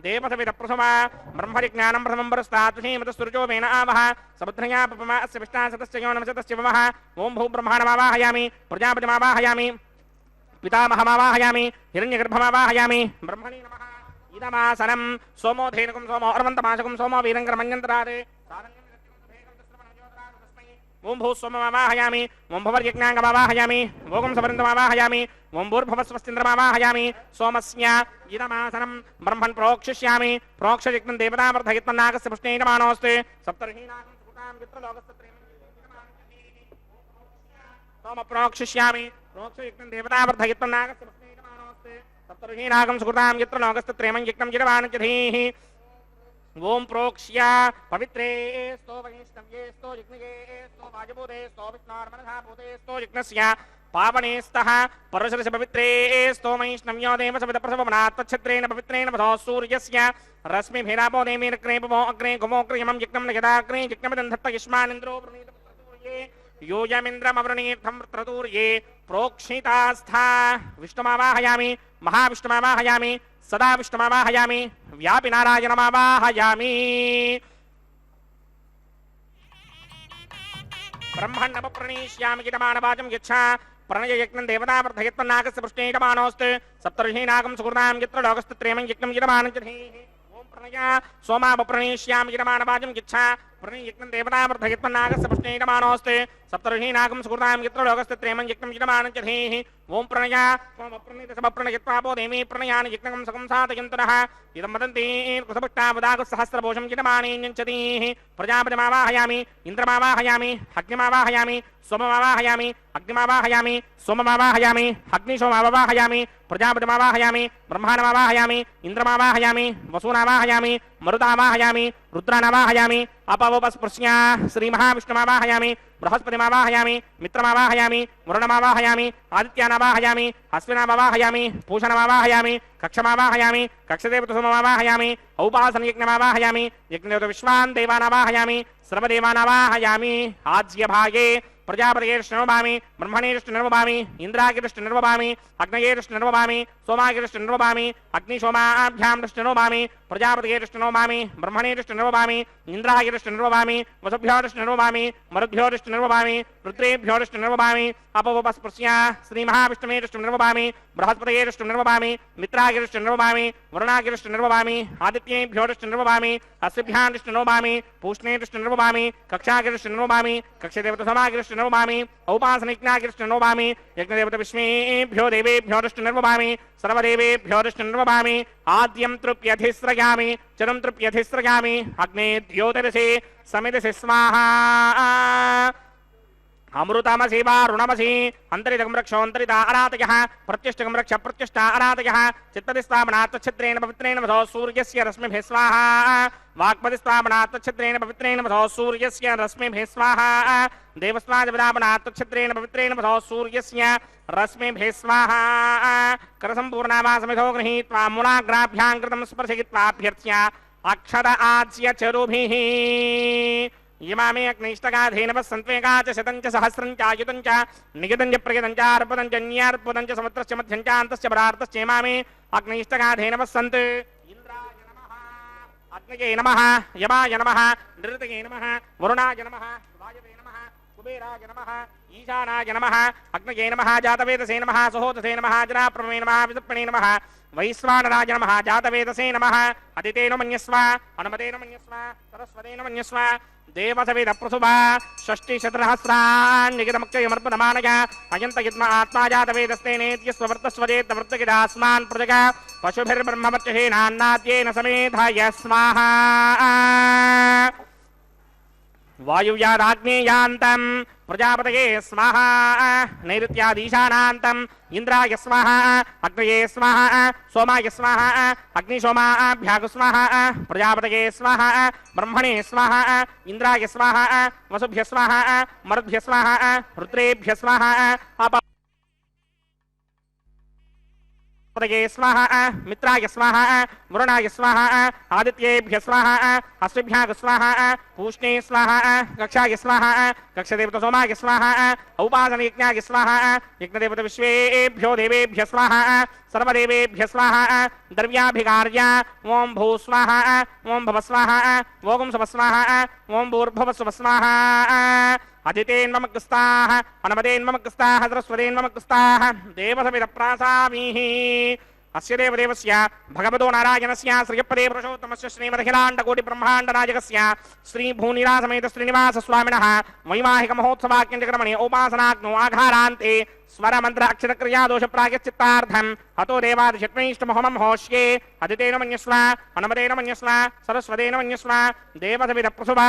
देवसविदप्रसवा ब्रह्मजिज्ञानं प्रथमं परस्तात् श्रीमतस्तुर्जो वेन आवः समुद्रया पपमा अस्य विष्टा सतस्य यो नमसतस्य वमः ओं भूब्रह्माणमावाहयामि प्रजापतिमावाहयामि पितामहमावाहयामि हिरण्यगर्भमावाहयामि ब्रह्मणे नमः इदमासनं सोमो धेनुकं सोमो अर्वन्तमाशकं सोमो वीरङ्गरमञ्जन्तरात् ओं भूस्वमवाहयामि ओं भवर्यज्ञाङ्गमावाहयामि भोगं सवृन्दमावाहयामि ओं भूर्भुवस्वस्तिन्द्रमावाहयामि सोमस्य इदमासनं ब्रह्मन् प्रोक्षिष्यामि प्रोक्षयज्ञं देवतावर्धयित्वन्नागस्य पुष्णेयमानोऽस्ति सप्तर्षीनागं सुकृतां यत्रलोकस्य सोम प्रोक्षिष्यामि प्रोक्षयज्ञं देवतावर्धयित्वन्नागस्य पुष्णेयमानोऽस्ति सप्तर्षीनागं सुकृतां यत्रलोकस्य त्रेमं यज्ञं जिरवाणज्यधीः ओम प्रोक्ष्य पवित्रे स्तो वैष्णव्ये स्तो यज्ञे स्तो वाजभूते स्तो विष्णोर्मनसाभूते स्तो यज्ञस्य पावने स्तः परशुरस्य पवित्रे स्तो वैष्णव्यो देव सवितप्रसवमनात् तच्छत्रेण पवित्रेण वधो सूर्यस्य रश्मिभिरापो देवीरग्नेपो अग्ने गुमोऽग्रयमं यज्ञं यदाग्ने यज्ञमिदं धत्त युष्मानिन्द्रो वृणीतपुत्रतूर्ये योऽयमिन्द्रमवृणीर्थं वृत्रतूर्ये प्रोक्षितास्था विष्णुमावाहयामि महाविष्णुमावाहयामि सदा विष्णुमावाहयामि व्यापि नारायणमावाहयामि ब्रह्मण्डमप्रणीष्यामि कीटमानवाचं यच्छा प्रणययज्ञं देवतावर्धयत्वन्नागस्य पुष्णेयमानोऽस्ति सप्तर्षीनागं सुकृतां यत्र लोकस्य त्रेमं यज्ञं यजमानं च धीः ओं प्रणय सोमावप्रणीष्यामि कीटमानवाचं यच्छा प्रणयज्ञं देवतामर्थयत्मन्नागस्य पुष्णैरमाणोऽस्ते सप्तऋषीनागं सुकृतां यत्र लोकस्य त्रेमं यज्ञं यजमानं च धीः ओं प्रणया त्वम् अप्रणयितसमप्रणयत्वापो देवी प्रणयानि यज्ञं सकं साधयन्तनः इदं वदन्ति कृतभुक्तावदागसहस्रभूषं यजमानेऽञ्चतीः प्रजापतिमावाहयामि इन्द्रमावाहयामि अग्निमावाहयामि सोममावाहयामि अग्निमावाहयामि सोममावाहयामि अग्निशोमावाहयामि प्रजापतिमावाहयामि ब्रह्माणमावाहयामि इन्द्रमावाहयामि वसूनावाहयामि मरुतावाहयामि रुद्रानावाहयामि अपवपस्पृश्या श्रीमहाविष्णुमावाहयामि बृहस्पतिमावाहयामि मित्रमावाहयामि वरुणमावाहयामि आदित्यानावाहयामि अश्विनामावाहयामि पूषणमावाहयामि कक्षमावाहयामि कक्षदेवतसोममावाहयामि औपासनयज्ञमावाहयामि यज्ञदेवतविश्वान् देवानावाहयामि सर्वदेवानावाहयामि आज्यभागे प्रजापतिर्ष्णोभामि ब्रह्मणेर्ष्णोभामि इन्द्रागिर्ष्णोभामि अग्नयेर्ष्णोभामि सोमागिर्ष्णोभामि अग्निशोमाभ्यां प्रजापतिर्ष्णोभामि ब्रह्मणेर्ष्णोभामि इन्द्रागिर्ष्णोभामि वसुभ्योर्ष्णोभामि मरुद्भ्योर्ष्णोभामि रुद्रेभ्योर्ष्णोभामि अपवपस्पृश्या श्रीमहाविष्णुमेर्ष्णोभामि बृहस्पतिर्ष्णोभामि मित्रागिर्ष्णोभामि वरुणागिर्ष्णोभामि आदित्येभ्योर्ष्णोभामि अस्यभ्यां पूष्णेर्ष्णोभामि कक्षागिर्ष्णोभामि कक्षदेवतसमागिर्ष्णोभामि औपासनिज्ञागिर्ष्णोभामि यज्ञदेवतविश्वेभ्यो देवेभ्योर्ष्णोभामि सर्वदेवेभ्योर्ष्णोभामि आद्यं तृप्यधिस्रयामि चरं तृप्यधिस्रयामि अग्ने द्योतिरसि समितिसि स्वाहा अमृतमसि वारुणमसि अन्तरितकं रक्षोऽन्तरिता अरातयः प्रत्यष्टकं रक्ष प्रत्यष्टा अरातयः चित्तदिस्थापनात् तच्छिद्रेण पवित्रेण वधो सूर्यस्य रश्मिभिः स्वाहा वाक्पदिस्थापनात् तच्छिद्रेण पवित्रेण वधो सूर्यस्य रश्मिभिः स्वाहा देवस्वादिपदापनात् तच्छिद्रेण पवित्रेण वधो सूर्यस्य रश्मिभिः स्वाहा करसम्पूर्णावासमिधो गृहीत्वा मूलाग्राभ्यां कृतं स्पर्शयित्वाभ्यर्च्य अक्षत आज्य चरुभिः इमामे अग्निष्टगाधेनवः सन्त्वेगा च शतं च सहस्रं च आयुतं च निगितं च प्रगितं च अर्पतं च न्यार्पतं च समुद्रस्य मध्यं च अन्तस्य परार्तश्च इमामे अग्निष्टगाधेनवः सन्त् इन्द्राय नमः अग्नये नमः यमाय नमः निरृतये नमः वरुणाय नमः वायवे नमः कुबेराय नमः ईशानाय नमः अग्नये नमः जातवेदसे नमः सहोदसे नमः जनाप्रमे नमः विसर्पणे नमः वैश्वानराय नमः जातवेदसे नमः अदितेन मन्यस्व अनुमतेन मन्यस्व सरस्वतेन मन्यस्व देवसविद प्रसुभा षष्टिशतसहस्रान् निगितमक्षयमर्पणमानय अयन्तयित्म आत्मा जातवेदस्तेनेत्यस्ववर्तस्वदेतवृत्तगिदास्मान् प्रजग पशुभिर्ब्रह्मवर्चहेनान्नाद्येन समेधाय स्वाहा वायुव्यादाग्नेयान्तं प्रजापतये स्वाहा नैऋत्यादीशानान्तं इंद्राय स्वाहा अग्नये स्वाहा सोमाय स्वाहा अग्निशोमाभ्याग स्वाहा प्रजापतये स्वाहा ब्रह्मणे स्वाहा इंद्राय स्वाहा वसुभ्य स्वाहा मरुद्भ्य स्वाहा रुद्रेभ्य स्वाहा स्वाहा मित्राय स्वाहा वरुणाय स्वाहा आदित्येभ्य स्वाहा अश्विभ्याग स्वाहा पूष्णे स्वाहा कक्षाय स्वाहा कक्षदेवतसोमाय स्वाहा औपासनयज्ञाय स्वाहा यज्ञदेवत विश्वेभ्यो देवेभ्य स्वाहा सर्वदेवेभ्य स्वाहा द्रव्याभिकार्य ओं भू स्वाहा ओं भव स्वाहा ओं सव स्वाहा ओं भूर्भुव सुव स्वाहा अदितेन्वमग्रस्ताः अनुमतेन्वमग्रस्ताः सरस्वतेन्वमग्रस्ताः देवसविदप्रासामीः अस्य देवदेवस्य भगवतो नारायणस्य श्रीयपदे पुरुषोत्तमस्य श्रीमदखिलाण्डकोटिब्रह्माण्डनायकस्य श्रीभूनिरासमेत श्रीनिवासस्वामिनः वैवाहिक महोत्सवाख्यक्रमणे उपासनाग्नो आघारान्ते स्वरमन्त्र अक्षरक्रिया दोष प्रायश्चित्तार्थं हतो देवादिषट्मैष्टमहोमं होष्ये अदितेन मन्यस्व अनुमतेन मन्यस्व सरस्वतेन मन्यस्व देवसविदप्रसुभा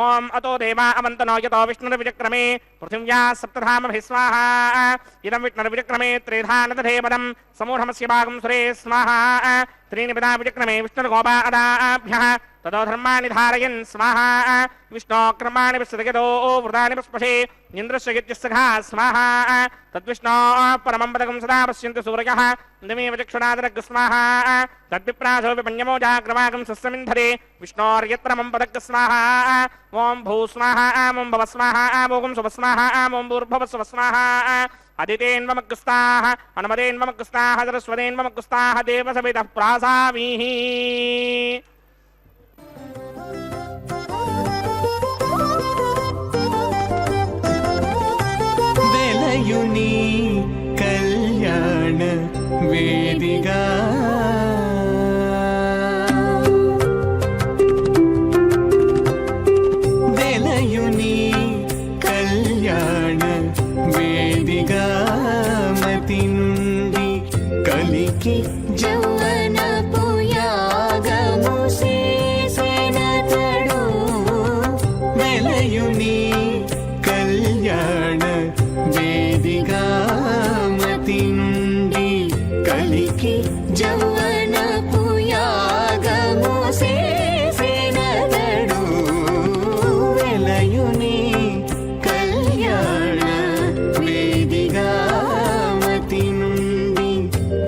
ओम अतो देवा अवन्तनो यतो विष्णुर्विचक्रमे पृथिव्या सप्तधामभिः स्वाहा इदं विष्णुर्विचक्रमे त्रिधानदधेपदं समूढमस्य भागं सुरे स्वाहा त्रीणि पदा विचक्रमे विष्णुर्गोपादाभ्यः ततो धर्माणि धारयन् स्वाहा विष्णोक्रमाणि विसृजतो वृतानि पुष्पशे इन्द्रस्य यज्ञस्सखा स्वाहा तद्विष्णो परमं पदकं सदा पश्यन्ति सूरयः दिमेव चक्षुणादरग् स्वाहा तद्विप्रासो विपन्यमो जाग्रवागं सस्यमिन्धरे विष्णोर्यत्रमं पदक् स्वाहा ओं भू स्वाहा ओं भव स्वाहा ओं सुव स्वाहा ओं भूर्भुव सुव स्वाहा अदितेन्वमग्रस्ताः अनुमतेन्वमग्रस्ताः सरस्वतेन्वमग्रस्ताः देवसविदः प्रासामीः వెలయుని కళ్యాణ వేదిగా వెలయుని కళ్యాణ వేదిగామతి నుండి కలికి జౌవన పుయాగము చేసినతడు వెలయుని కళ్యాణ వేదిగామతి నుండి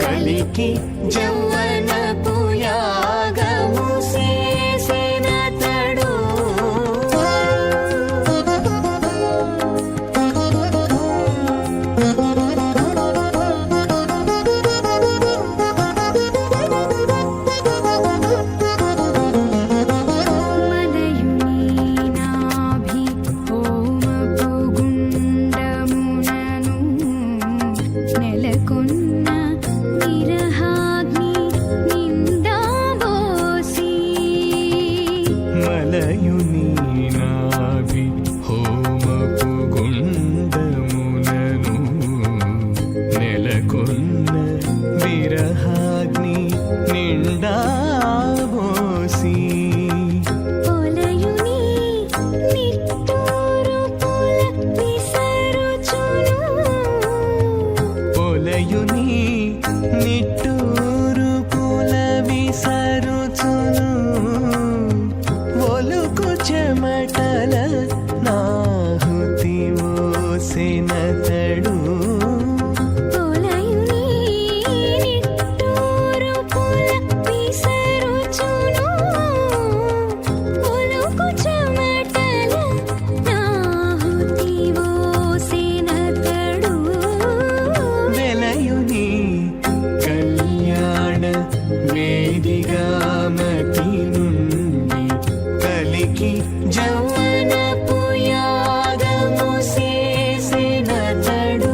కలికి జౌవన పుయాగము చేసినతడు మలయుని నాభి హోమపు గుండమునను నెలకొన్న విరహాగ్ని నిండా బోసి పొలయుని నిట్టూరు పుల విసరుచును ఒలుకు చెమటల నాహుతి ఓసెనతడు వెలయుని కళ్యాణ వేదిగామతి నుండి కలికి జౌవన పుయాగము చేసినతడు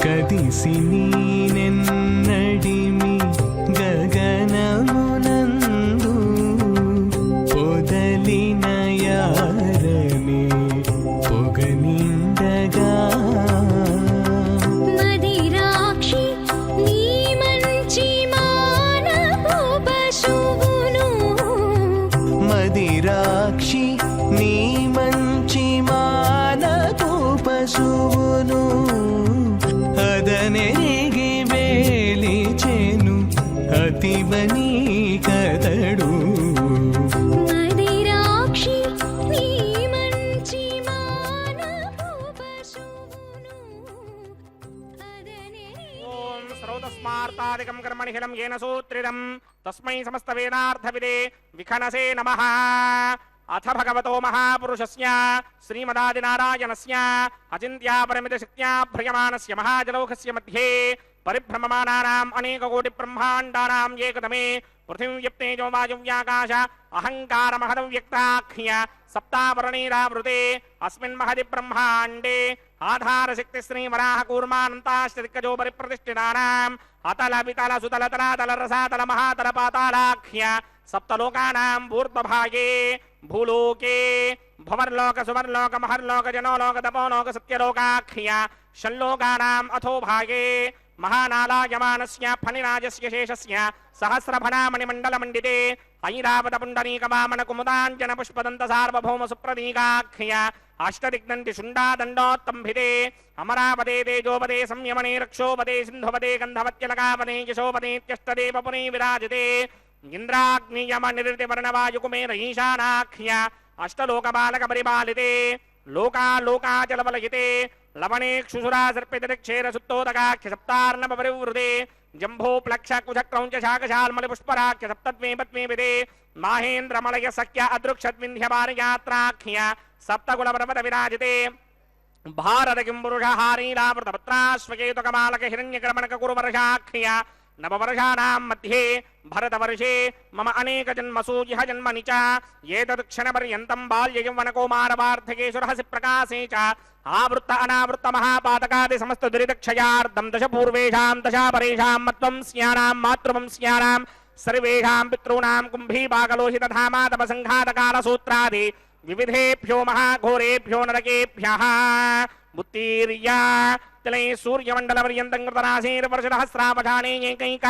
కదిసి నీనెన్నడిమి గగనమునందు పొదలిన యారనే పొగనిండగా మదిరాక్షి నీ మంచి మానపు పశువును అదనేగి వేలిచెను అతివని కదడు ఓం శ్రౌతస్మార్తాదికం కర్మణిహిలం ఏన సూత్రిదం తస్మై సమస్త వేదార్థవిదే విఖనసే నమః. అథ భగవతో మహాపురుషస్య శ్రీమదాదినారాయణస్య అచింత్యాపరిమితశక్త్యా భ్రయమానస్య మహాజలౌకస్య మధ్యే పరిభ్రమమానానాం అనేకకోటి బ్రహ్మాండానాం ఏకతమే పృథివ్యప్తేజో వాయువ్యాకాశ అహంకారమహదవ్యక్తాఖ్య సప్తావరణీరావృతే అస్మిన్ మహది బ్రహ్మాండే ఆధారశక్తి శ్రీవరాహ కూర్మానంతాశ్చదిక్కజో పరిప్రతిష్ఠితానాం అతల వితల సుతల తలాతల రసాతల మహాతల పాతాళాఖ్య సప్తలోకానాం ఊర్ధ్వభాగే భూలోకే భవర్లోక సువర్లోక మహర్లోక జనోలోక తపోలోక సత్యలోకాఖ్య షల్లోకానాం అథో భాగే మహానాలాయమానస్య ఫణిరాజస్య శేషస్య సహస్రఫణామణిమండలమండితే ఐరావత పుండరీకవామన కుముదాంజన పుష్పదంత సార్వభౌమ సుప్రదీకాఖ్య అష్టదిగ్నంతి శుండాదండోత్తంభితే అమరావతే తేజోపదే సంయమనే రక్షోపదే సింధుపదే గంధవత్యలకాపదే యశోపదేత్యష్టదేవ పురీ విరాజితే ఇంద్రాగ్నియమ నిరితివర్ణవాయుకుమేర ఈశానాఖ్య అష్టలోకబాలక పరిపాలితే లోకాలోకాచలవలయితే లవణేక్షుసురా సర్పితక్షేర సుత్తోదకాఖ్య సప్తార్ణవ పరివృతే జంభో ప్లక్ష కుశక్రౌంచ శాకశాల్మలి పుష్పరాఖ్య సప్తద్వీపద్వీపితే మాహేంద్రమలయ సఖ్య అదృక్షద్వింధ్యపారయాత్రాఖ్య సప్తగుణ పర్వత విరాజితే భారత కింపురుష హారీలావృతపత్రాశ్వకేతుకమాలక హిరణ్యకర్మణక కురువర్షాఖ్య नववर्षाणां मध्ये भरतवर्षे मम अनेकजन्मसु इह जन्मनि च एतदक्षणपर्यन्तं बाल्ययौवनकौमारवार्धकेषु प्रकाशे च आवृत्त अनावृत्त महापातकादि समस्त दुरितक्षयार्धं दश पूर्वेषां दशापरेषां मत्वंस्यानां मातृवंस्यानां सर्वेषां पितॄणां कुम्भीपाकलोहितधामातपसङ्घातकालसूत्रादि विविधेभ्यो महाघोरेभ्यो नरकेभ्यः उत्तीर्य तिलैः सूर्यमण्डलपर्यन्तं कृतराशीर्वर्षसहस्रावधाने एकैक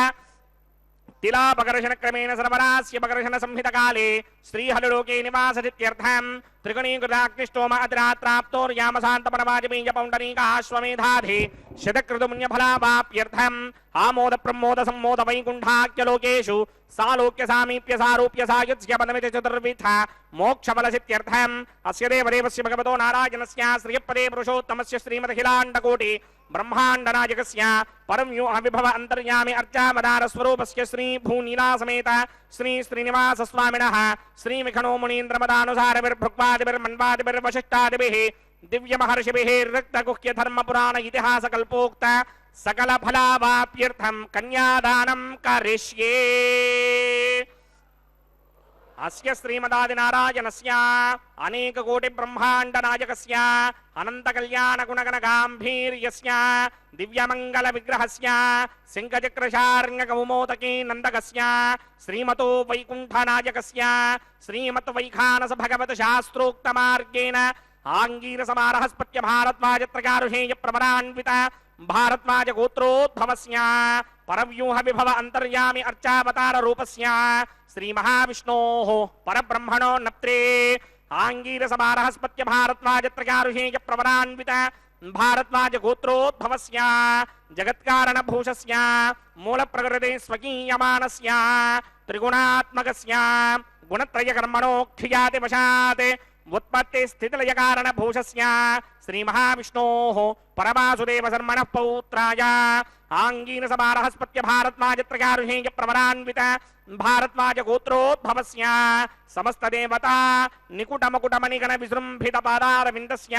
तिलापकर्षणक्रमेण सर्वरास्यपकर्षण संहितकाले श्रीहरिलोके निवाससित्यर्थं त्रिगुणीकृताग्निष्टोम अतिरात्राप्तोर्यामशान्तपरवाजपेयपौण्डरीकाश्वमेधाधि शतकृतपुण्यफलावाप्यर्थम् आमोद प्रमोद सम्मोद वैकुण्ठाख्यलोकेषु सालोक्य सामीप्य सारूप्य सायुज्य पदमिति चतुर्विध मोक्षफलसित्यर्थम् अस्य देवदेवस्य भगवतो नारायणस्य श्रियपदे पुरुषोत्तमस्य श्रीमदखिलाण्डकोटि ब्रह्माण्डनायकस्य परमव्यूह विभव अन्तर्यामि अर्चावतार स्वरूपस्य श्री भूनीला समेत श्री श्रीनिवास स्वामिनः श्री विखणो मुनीन्द्रमदानुसारभिर्भुक्वादिभिर्मन्वादिभिर्वशिष्टादिभिः दिव्य महर्षिभिः रक्तगुह्य धर्म पुराण इतिहास कल्पोक्त सकल फलावाप्यर्थं कन्यादानं करिष्ये। अस्य श्रीमदादिनारायणस्य अनेक कोटि ब्रह्मांड नायकस्य अनंत कल्याण गुणगण गांभीर्यस्य दिव्यमंगल विग्रहस्य सिंहचक्रशार्ङ्ग कौमोदकी नंदकस्य श्रीमतो वैकुंठ नायकस्य श्रीमत वैखानस भगवत शास्त्रोक्त मार्गेण आंगीर समारहस्पत्य भारद्वाजत्रकारुषेय प्रवरान्वित भारद्वाज गोत्रोद्भवस्य परव्यूह विभव अंतर्यामि अर्चावतार रूपस्य श्री महाविष्णोः परब्रह्मणो नप्त्रे आंगीर समारहस्पत्य भारद्वाजत्रकारुषेय प्रवरान्वित भारद्वाज गोत्रोद्भवस्य जगत्कारण भूषस्य मूल प्रकृते स्वकीयमानस्य त्रिगुणात्मकस्य गुणत्रय कर्मणोऽख्याति वशात् उत्पत्ति स्थितिलय कारण भूषस्य श्री महाविष्णोः परमासुदेव शर्मणः पौत्राय आंगीन समारहस्पत्य भारद्वाजत्रकारुषेय प्रवरान्वित भारद्वाज गोत्रोद्भवस्य समस्त देवता निकुट मुकुट मणिगण विजृंभित पादारविन्दस्य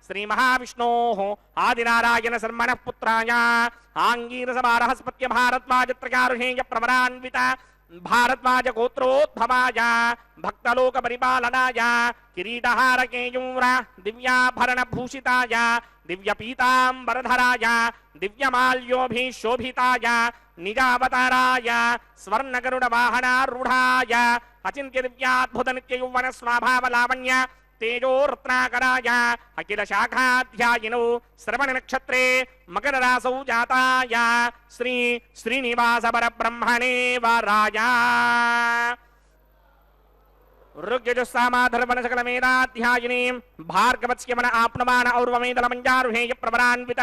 श्री महाविष्णोः आदिनारायण शर्मणः पुत्राय आंगीन समारहस्पत्य भारद्वाजत्रकारुषेय प्रवरान्वित भारद्वाज गोत्रोद्भवाय भक्तलोक परिपालनाय किरीटहार केयूर दिव्याभरण भूषिताय दिव्य पीतांबरधराय दिव्यमाल्योभिशोभिताय निजावताराय स्वर्णगरुड वाहनारूढ़ाय अचिंत्य दिव्याद्भुत नित्य यौवन स्वाभाव लावण्य तेजो रत्नाकराय अखिल शाखाध्यायिनो श्रवण नक्षत्रे मकर रासौ जाताय श्री श्रीनिवास परब्रह्मणे वराय ऋग्यजुस्सामाधर्वण सकल मेधाध्यायिनीं भार्गवस्य मन आप्नमान और्वमेदल मंजारुहेय प्रवरान्वित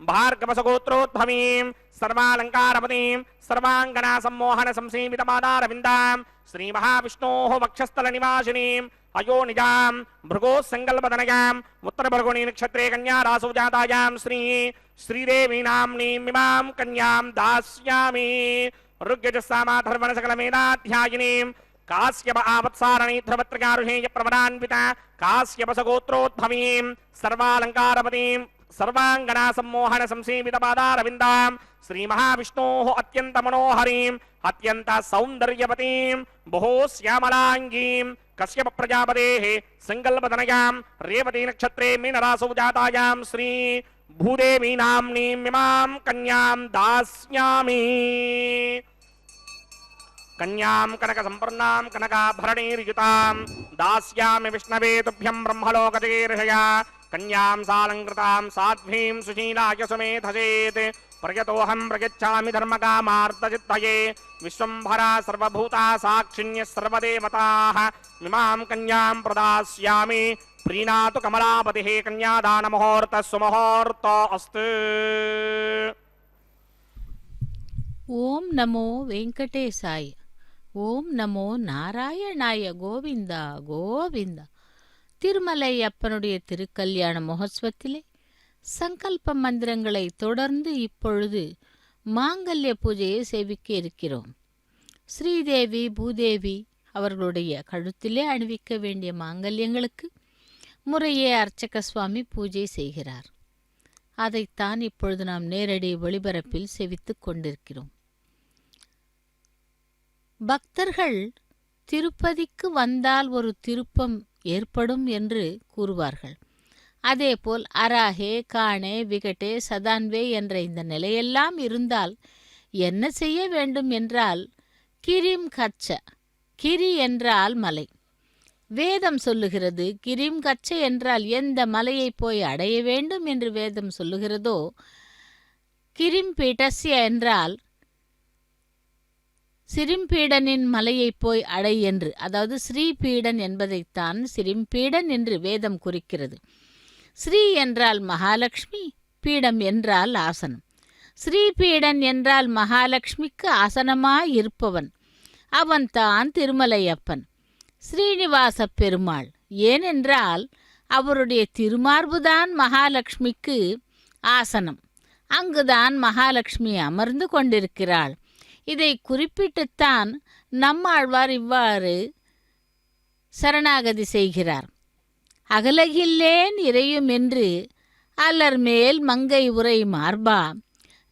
भार्गवस गोत्रोद्भवीं सर्वालंकारपतीं सर्वांगना सम्मोहन संसेवित मादारविन्दां श्री महाविष्णोः वक्षस्थल निवासिनीं अयोनिजां भृगो संकल्पतनयां उत्तर भृगुणी नक्षत्रे कन्या रासौ जातायां श्री श्रीदेवी नाम्नीमिमां कन्यां दास्यामि ऋग्यजुस्सामाधर्वण सकल मेधाध्यायिनीं काश्यप आवत्सारणी ध्रुवत्रकारुषेय प्रवरान्वित काश्यपस गोत्रोद्भवीं सर्वालंकारपतीं सर्वांगना सम्मोहन संसेवित पादारविन्दां श्री महाविष्णोः अत्यंत मनोहरीं अत्यंत सौंदर्यवतीं बहु श्यामलांगीं कश्यप प्रजापतेः संकल्पतनयां रेवती नक्षत्रे मीनरासौ जातायां श्री भूदेवी नाम्नीमिमां कन्यां दास्यामि कन्यां कनक संपन्नां कनकाभरणैर्युतां दास्यामि विष्णवे तुभ्यं ब्रह्मलोकदेर्षया कन्यां सालंकृतां साध्वीं सुशीलाय सुमेधसेत् प्रयतोऽहं प्रयच्छामि धर्मकामार्थचित्तये विश्वम्भरा सर्वभूता साक्षिण्यः सर्वदेवताः इमां कन्यां प्रदास्यामि प्रीणातु कमलापतिः कन्यादानमुहूर्तः सुमुहूर्तो अस्तु। ಓಂ ನಮೋ ವೆಂಕಟೇಶಾಯ ಓಂ ನಮೋ நாராயணாய கோவிந்தா கோவிந்தா. திருமலையப்பனுடைய திருக்கல்யாண மகோத்சவத்திலே சங்கல்ப மந்திரங்களை தொடர்ந்து இப்பொழுது மாங்கல்ய பூஜையை சேவிக்க இருக்கிறோம். ஸ்ரீதேவி பூதேவி அவர்களுடைய கழுத்திலே அணிவிக்க வேண்டிய மாங்கல்யங்களுக்கு முறையே அர்ச்சக சுவாமி பூஜை செய்கிறார். அதைத்தான் இப்பொழுது நாம் நேரடி ஒளிபரப்பில் சேவித்துக் கொண்டிருக்கிறோம். பக்தர்கள் திருப்பதிக்கு வந்தால் ஒரு திருப்பம் ஏற்படும் என்று கூறுவார்கள். அதேபோல் அராகே, காணே, விகடே, சதான்வே என்ற இந்த நிலையெல்லாம் இருந்தால் என்ன செய்ய வேண்டும் என்றால் கிரிம் கச்ச, கிரி என்றால் மலை. வேதம் சொல்லுகிறது கிரிம் கச்ச என்றால் எந்த மலையை போய் அடைய வேண்டும் என்று வேதம் சொல்லுகிறதோ, கிரிம்பீடஸ்ய என்றால் சிரிம்பீடனின் மலையை போய் அடை என்று, அதாவது ஸ்ரீபீடன் என்பதைத்தான் சிரிம்பீடன் என்று வேதம் குறிக்கிறது. ஸ்ரீ என்றால் மகாலட்சுமி, பீடம் என்றால் ஆசனம். ஸ்ரீபீடன் என்றால் மகாலட்சுமிக்கு ஆசனமாய் இருப்பவன், அவன்தான் திருமலையப்பன், ஸ்ரீனிவாச பெருமாள். ஏனென்றால் அவருடைய திருமார்புதான் மகாலட்சுமிக்கு ஆசனம். அங்குதான் மகாலட்சுமி அமர்ந்து கொண்டிருக்கிறாள். இதை குறிப்பிட்டுத்தான் நம்மாழ்வார் இவ்வாறு சரணாகதி செய்கிறார். அகலகில்லேன் இறையும் என்று அல்லர் மேல் மங்கை உரை மார்பா,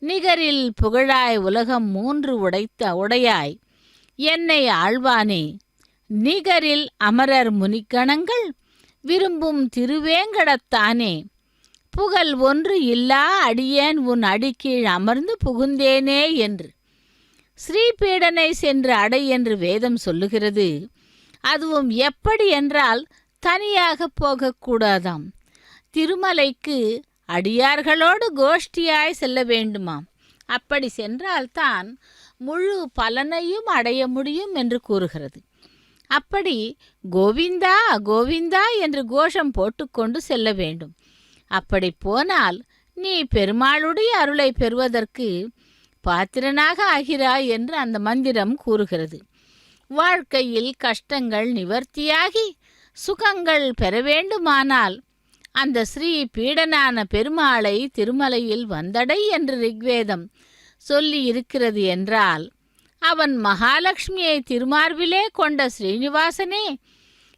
நிகரில் புகழாய் உலகம் 3 உடையாய் என்னை ஆழ்வானே, நிகரில் அமரர் முனிக்கணங்கள் விரும்பும் திருவேங்கடத்தானே, புகழ் ஒன்று இல்லா அடியேன் உன் அடிக்கீழ் அமர்ந்து புகுந்தேனே என்று. ஸ்ரீபீடனை சென்று அடை என்று வேதம் சொல்லுகிறது. அதுவும் எப்படி என்றால் தனியாக போகக்கூடாதாம். திருமலைக்கு அடியார்களோடு கோஷ்டியாய் செல்ல வேண்டுமாம். அப்படி சென்றால்தான் முழு பலனையும் அடைய முடியும் என்று கூறுகிறது. அப்படி கோவிந்தா கோவிந்தா என்று கோஷம் போட்டுக்கொண்டு செல்ல வேண்டும். அப்படி போனால் நீ பெருமாளுடைய அருளை பெறுவதற்கு பாத்திரனாக ஆகிறாய் என்று அந்த மந்திரம் கூறுகிறது. வாழ்க்கையில் கஷ்டங்கள் நிவர்த்தியாகி சுகங்கள் பெற வேண்டுமானால் அந்த ஸ்ரீ பீடனான பெருமாளை திருமலையில் வந்தடை என்று ரிக்வேதம் சொல்லி இருக்கிறது என்றால், அவன் மகாலட்சுமியை திருமார்பிலே கொண்ட ஸ்ரீனிவாசனே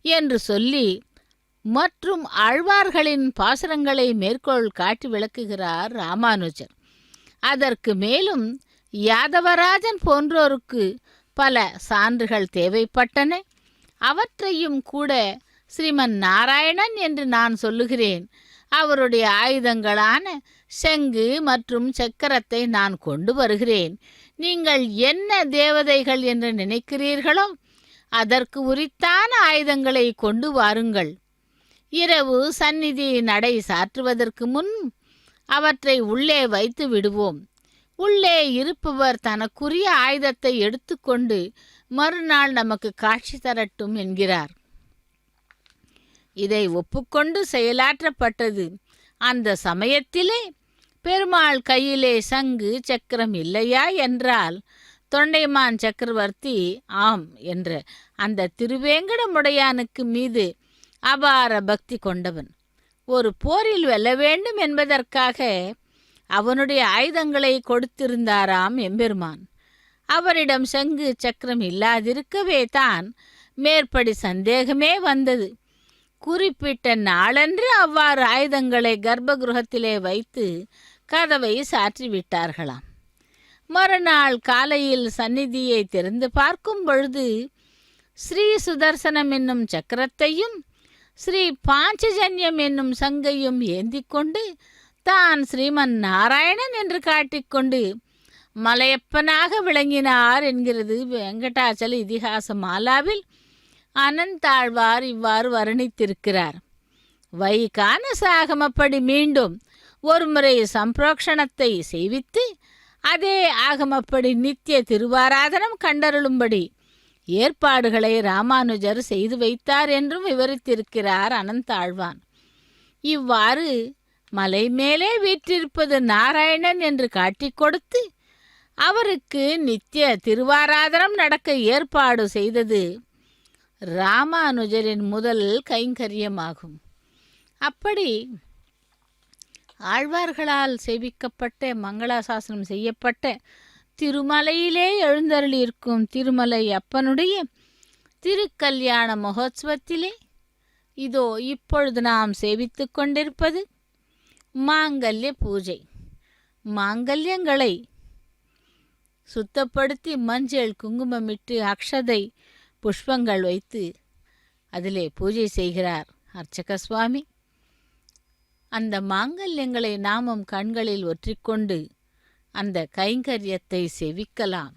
என்று சொல்லி மற்றும் ஆழ்வார்களின் பாசுரங்களை மேற்கோள் காட்டி விளக்குகிறார் ராமானுஜர். அதற்கு மேலும் யாதவராஜன் போன்றோருக்கு பல சான்றுகள் தேவைப்பட்டன. அவற்றையும் கூட ஸ்ரீமன் நாராயணன் என்று நான் சொல்லுகிறேன். அவருடைய ஆயுதங்களான செங்கு மற்றும் சக்கரத்தை நான் கொண்டு வருகிறேன். நீங்கள் என்ன தேவதைகள் என்று நினைக்கிறீர்களோ அதற்கு உரித்தான ஆயுதங்களை கொண்டு வாருங்கள். இரவு சந்நிதி நடை சாற்றுவதற்கு முன் அவற்றை உள்ளே வைத்து விடுவோம். உள்ளே இருப்பவர் தனக்குரிய ஆயுதத்தை எடுத்துக்கொண்டு மறுநாள் நமக்கு காட்சி தரட்டும் என்கிறார். இதை ஒப்புக்கொண்டு செயலாற்றப்பட்டது. அந்த சமயத்திலே பெருமாள் கையிலே சங்கு சக்கரம் இல்லையா என்றால், தொண்டைமான் சக்கரவர்த்தி ஆம் என்ற அந்த திருவேங்கடமுடையானுக்கு மீது அபார பக்தி கொண்டவன். ஒரு போரில் வெல்ல வேண்டும் என்பதற்காக அவனுடைய ஆயுதங்களை கொடுத்திருந்தாராம் எம்பெருமான். அவரிடம் சங்கு சக்கரம் இல்லாதிருக்கவே தான் மேற்படி சந்தேகமே வந்தது. குறிப்பிட்ட நாளன்று அவ்வாறு ஆயுதங்களை கர்ப்பகிருகத்திலே வைத்து கதவை சாற்றிவிட்டார்களாம். மறுநாள் காலையில் சந்நிதியை திறந்து பார்க்கும் பொழுது ஸ்ரீ சுதர்சனம் என்னும் சக்கரத்தையும் ஸ்ரீ பாஞ்சஜன்யம் என்னும் சங்கையும் ஏந்தி கொண்டு தான் ஸ்ரீமன் நாராயணன் என்று காட்டிக்கொண்டு மலையப்பனாக விளங்கினார் என்கிறது வெங்கடாச்சல இதிகாச மாலாவில் அனந்தாழ்வார் இவ்வாறு வர்ணித்திருக்கிறார். வைகான சாகமப்படி மீண்டும் ஒருமுறை சம்பிரோக்ஷணத்தை செய்வித்து அதே ஆகமப்படி நித்திய திருவாராதனம் கண்டருளும்படி ஏற்பாடுகளை ராமானுஜர் செய்து வைத்தார் என்றும் விவரித்திருக்கிறார் அனந்தாழ்வான். இவ்வாறு மலை மேலே வீற்றிருப்பது நாராயணன் என்று காட்டிக் கொடுத்து அவருக்கு நித்திய திருவாராதனம் நடக்க ஏற்பாடு செய்தது ராமானுஜரின் முதல் கைங்கரியமாகும். அப்படி ஆழ்வார்களால் சேவிக்கப்பட்ட மங்களாசாசனம் செய்யப்பட்ட திருமலையிலே எழுந்தருளியிருக்கும் திருமலை அப்பனுடைய திருக்கல்யாண மகோத்சவத்திலே இதோ இப்பொழுது நாம் சேவித்து கொண்டிருப்பது மாங்கல்ய பூஜை. மாங்கல்யங்களை சுத்தப்படுத்தி மஞ்சள் குங்குமமிட்டு அக்ஷதை புஷ்பங்கள் வைத்து அதிலே பூஜை செய்கிறார் அர்ச்சக சுவாமி. அந்த மாங்கல்யங்களை நாமும் கண்களில் ஒற்றிக்கொண்டு அந்த கைங்கரியத்தை செவிக்கலாம்.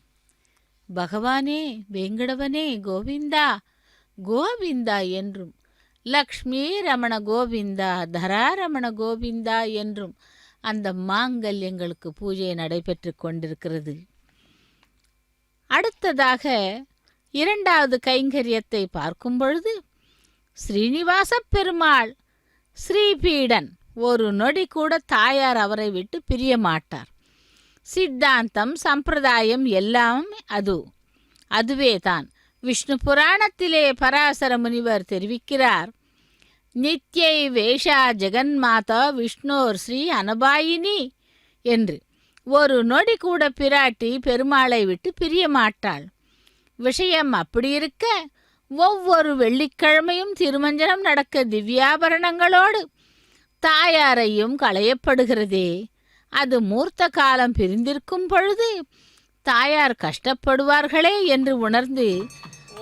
பகவானே, வேங்கடவனே, கோவிந்தா கோவிந்தா என்றும், லக்ஷ்மி ரமண கோவிந்தா, தராரமண கோவிந்தா என்றும் அந்த மாங்கல்யங்களுக்கு பூஜை நடைபெற்று கொண்டிருக்கிறது. அடுத்ததாக இரண்டாவது கைங்கரியத்தை பார்க்கும் பொழுது, ஸ்ரீனிவாச பெருமாள் ஸ்ரீபீடன் ஒரு நொடி கூட தாயார் அவரை விட்டு பிரிய மாட்டார். சித்தாந்தம், சம்பிரதாயம் எல்லாம் அதுவே தான். விஷ்ணு புராணத்திலே பராசர முனிவர் தெரிவிக்கிறார், நித்யை வேஷா ஜெகன்மாதா விஷ்ணோர் ஸ்ரீ அனபாயினி என்று. ஒரு நொடி கூட பிராட்டி பெருமாளை விட்டு பிரிய மாட்டாள். விஷயம் அப்படி இருக்க, ஒவ்வொரு வெள்ளிக்கிழமையும் திருமஞ்சனம் நடக்க திவ்யாபரணங்களோடு தாயாரையும் களையப்படுகிறதே. அது மூர்த்த காலம் பிரிந்திருக்கும் பொழுது தாயார் கஷ்டப்படுவார்களே என்று உணர்ந்து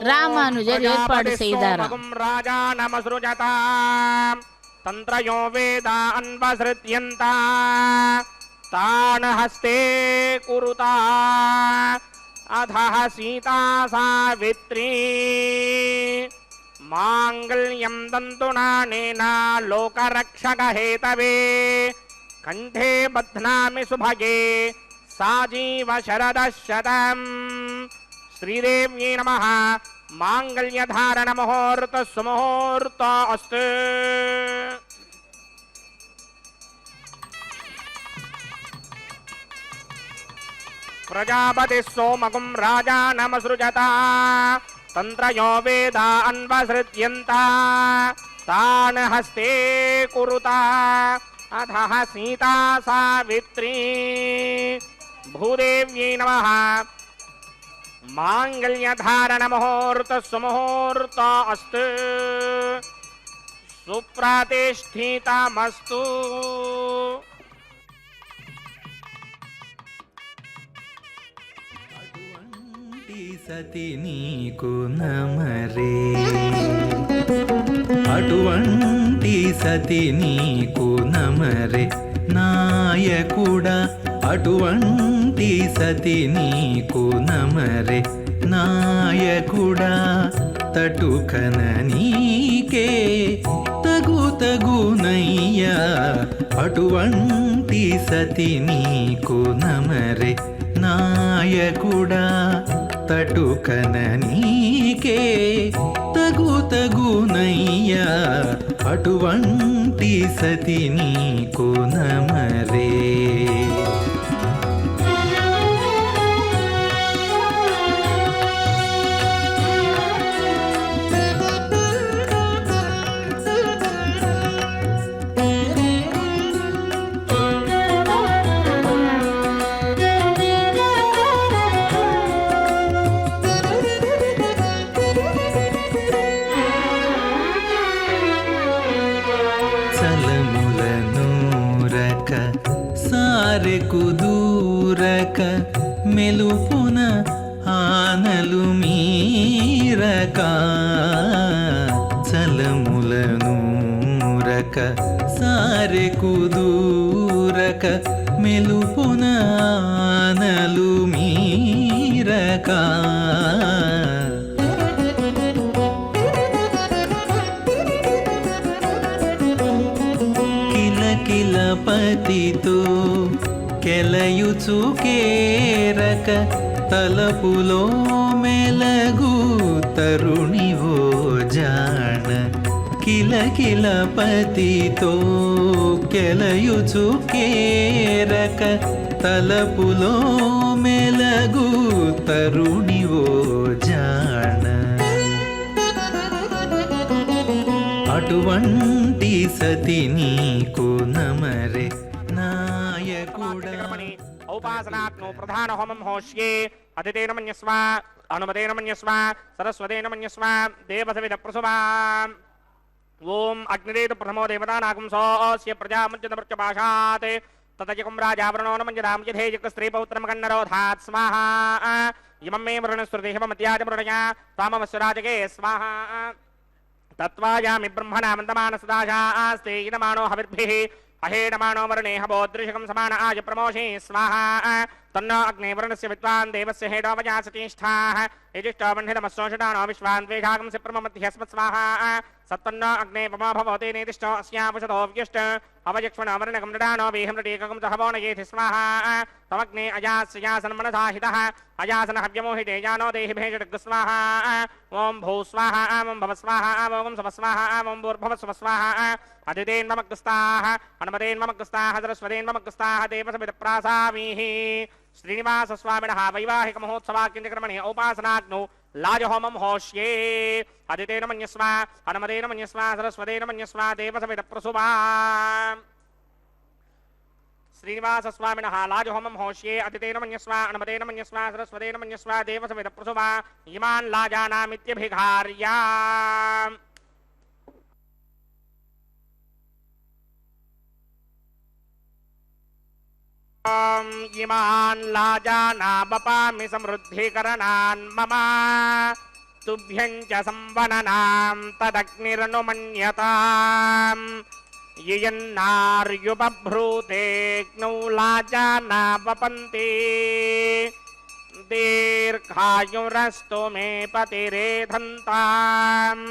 ராமானுஜர் ஏற்பாடு செய்தாராம். ராஜா நமஸ்ருஜதாம் தந்த்ரயோ வேதா அன்வஸ்ருத்யந்தா தான ஹஸ்தே குருதா அதஹ சீதா சாவித்ரி மாங்கல்யம் தந்துநானேனா லோகரக்ஷக ஹேதவே கண்டே பத்னாமி சுபகே சாஜீவ சரதசதம். ஸ்ரீதேவ்யை நமः. மாங்கல்யதாரண முகூர்த்த சுமுகூர்த்த அஸ்து. பிரஜாபதி சோமகும் ராஜா நமஸ்ருஜதா தந்த்ரயோ வேதா அன்வஸ்ருத்யந்தா தான ஹஸ்தே குருதா அதஹ சீதா சாவித்ரி பூதேவ்யை நமः. மாங்கல்யதாரண முகூர்த்த சுமுகூர்த்த அஸ்து. சுப்ரதிஷ்ఠితమస్తు. సతి నీకు నమరే, అటువంటి సతి నీకు నమరే నాయకుడా, అటువంటి సతి నీకు నమరే నాయకుడా. తటుకన నీకే తగునయ్యా, అటువంటి సతి నీకు నమరే నాయకుడా. తటుకన నీకే తగునయ్యా, అటువంటి సతి నీకు నమరే. కుదూరక మెలుపున ఆనలు మీరక, చలములనూరక సారె కుదూరక మెలుపున ఆనలు మీరక. కిలకిల పతితో కెలయుచు కేరక, తలపులో మెలగు తరుణివో జాణ. కిలకిల పతితో కెలయుచు కేరక, తలపులో మెలగు తరుణివో జాణ. అటువంటి సతి నీకు నమరే నాయకుడా. ఔపాసనాత్మో ప్రధాన హోమం హోష్యే అదితేన మన్యస్వ అనుమతేన మన్యస్వ సరస్వతేన మన్యస్వ దేవసవిద ప్రసుభా. ఓం అగ్నిరేతు ప్రథమో దేవతానాగం సోస్య ప్రజాముజ్యత మృత్యుపాశాత్ ततजकं राजावरणो न मञ्जदां यथेजक स्त्रीपौत्रं कन्नरोधात् स्वाहा इमं मे वरुणस्तुतिहिमत्याजमृणया तामवस्य राजके स्वाहा तत्त्वायामि ब्रह्मणामन्तमानसदाशा आस्ते इदमानो हविर्भिः अहेडमानो वर्णे हवोदृशकं समान आज प्रमोषे स्वाहा तन्नो अग्ने वर्णस्य विद्वान् देवस्य हेडोवजा सतीष्ठाः यजिष्ठो बन्धितमस्सोषडानो विश्वान् द्वेषागं से प्रममध्यस्मत् स्वाहा सत्तन्नो अग्ने पमा भवते नेतिष्ठो अस्यापशतो व्यष्ट अवयक्ष्मण वर्णकं नडानो वेहमृटेकं सहवो नयेति स्वाहा तमग्ने अजास्यासन मनसाहितः अजासन हव्यमोहिते जानो देहि भेषडग् स्वाहा ॐ भू स्वाहा ॐ भव स्वाहा ॐ सव स्वाहा ॐ भूर्भुव स्व स्वाहा अदितेन्ममग्स्ताः हनुमतेन्ममग्स्ताः सरस्वतेन्ममग्स्ताः देवसमितप्रासामीः श्रीनिवासस्वामिनः वैवाहिकमहोत्सवाख्यक्रमणे औपासनाग्नौ लाजहोमं होष्ये अदितेन मन्यस्व हनुमतेन मन्यस्व सरस्वतेन मन्यस्व देवसमितप्रसुभा श्रीनिवासस्वामिनः लाजहोमं होष्ये अदितेन मन्यस्व हनुमतेन मन्यस्व सरस्वतेन मन्यस्व देवसमितप्रसुभा इमान् लाजानामित्यभिघार्या इमान् लाजाना बपामि समृद्धिकरणान् मम तुभ्यं च संवननां तदग्निरनुमन्यताम् ययन्नार्युपभ्रूतेऽग्नौ लाजाना वपन्ति दीर्घायुरस्तु मे पतिरेधन्ताम्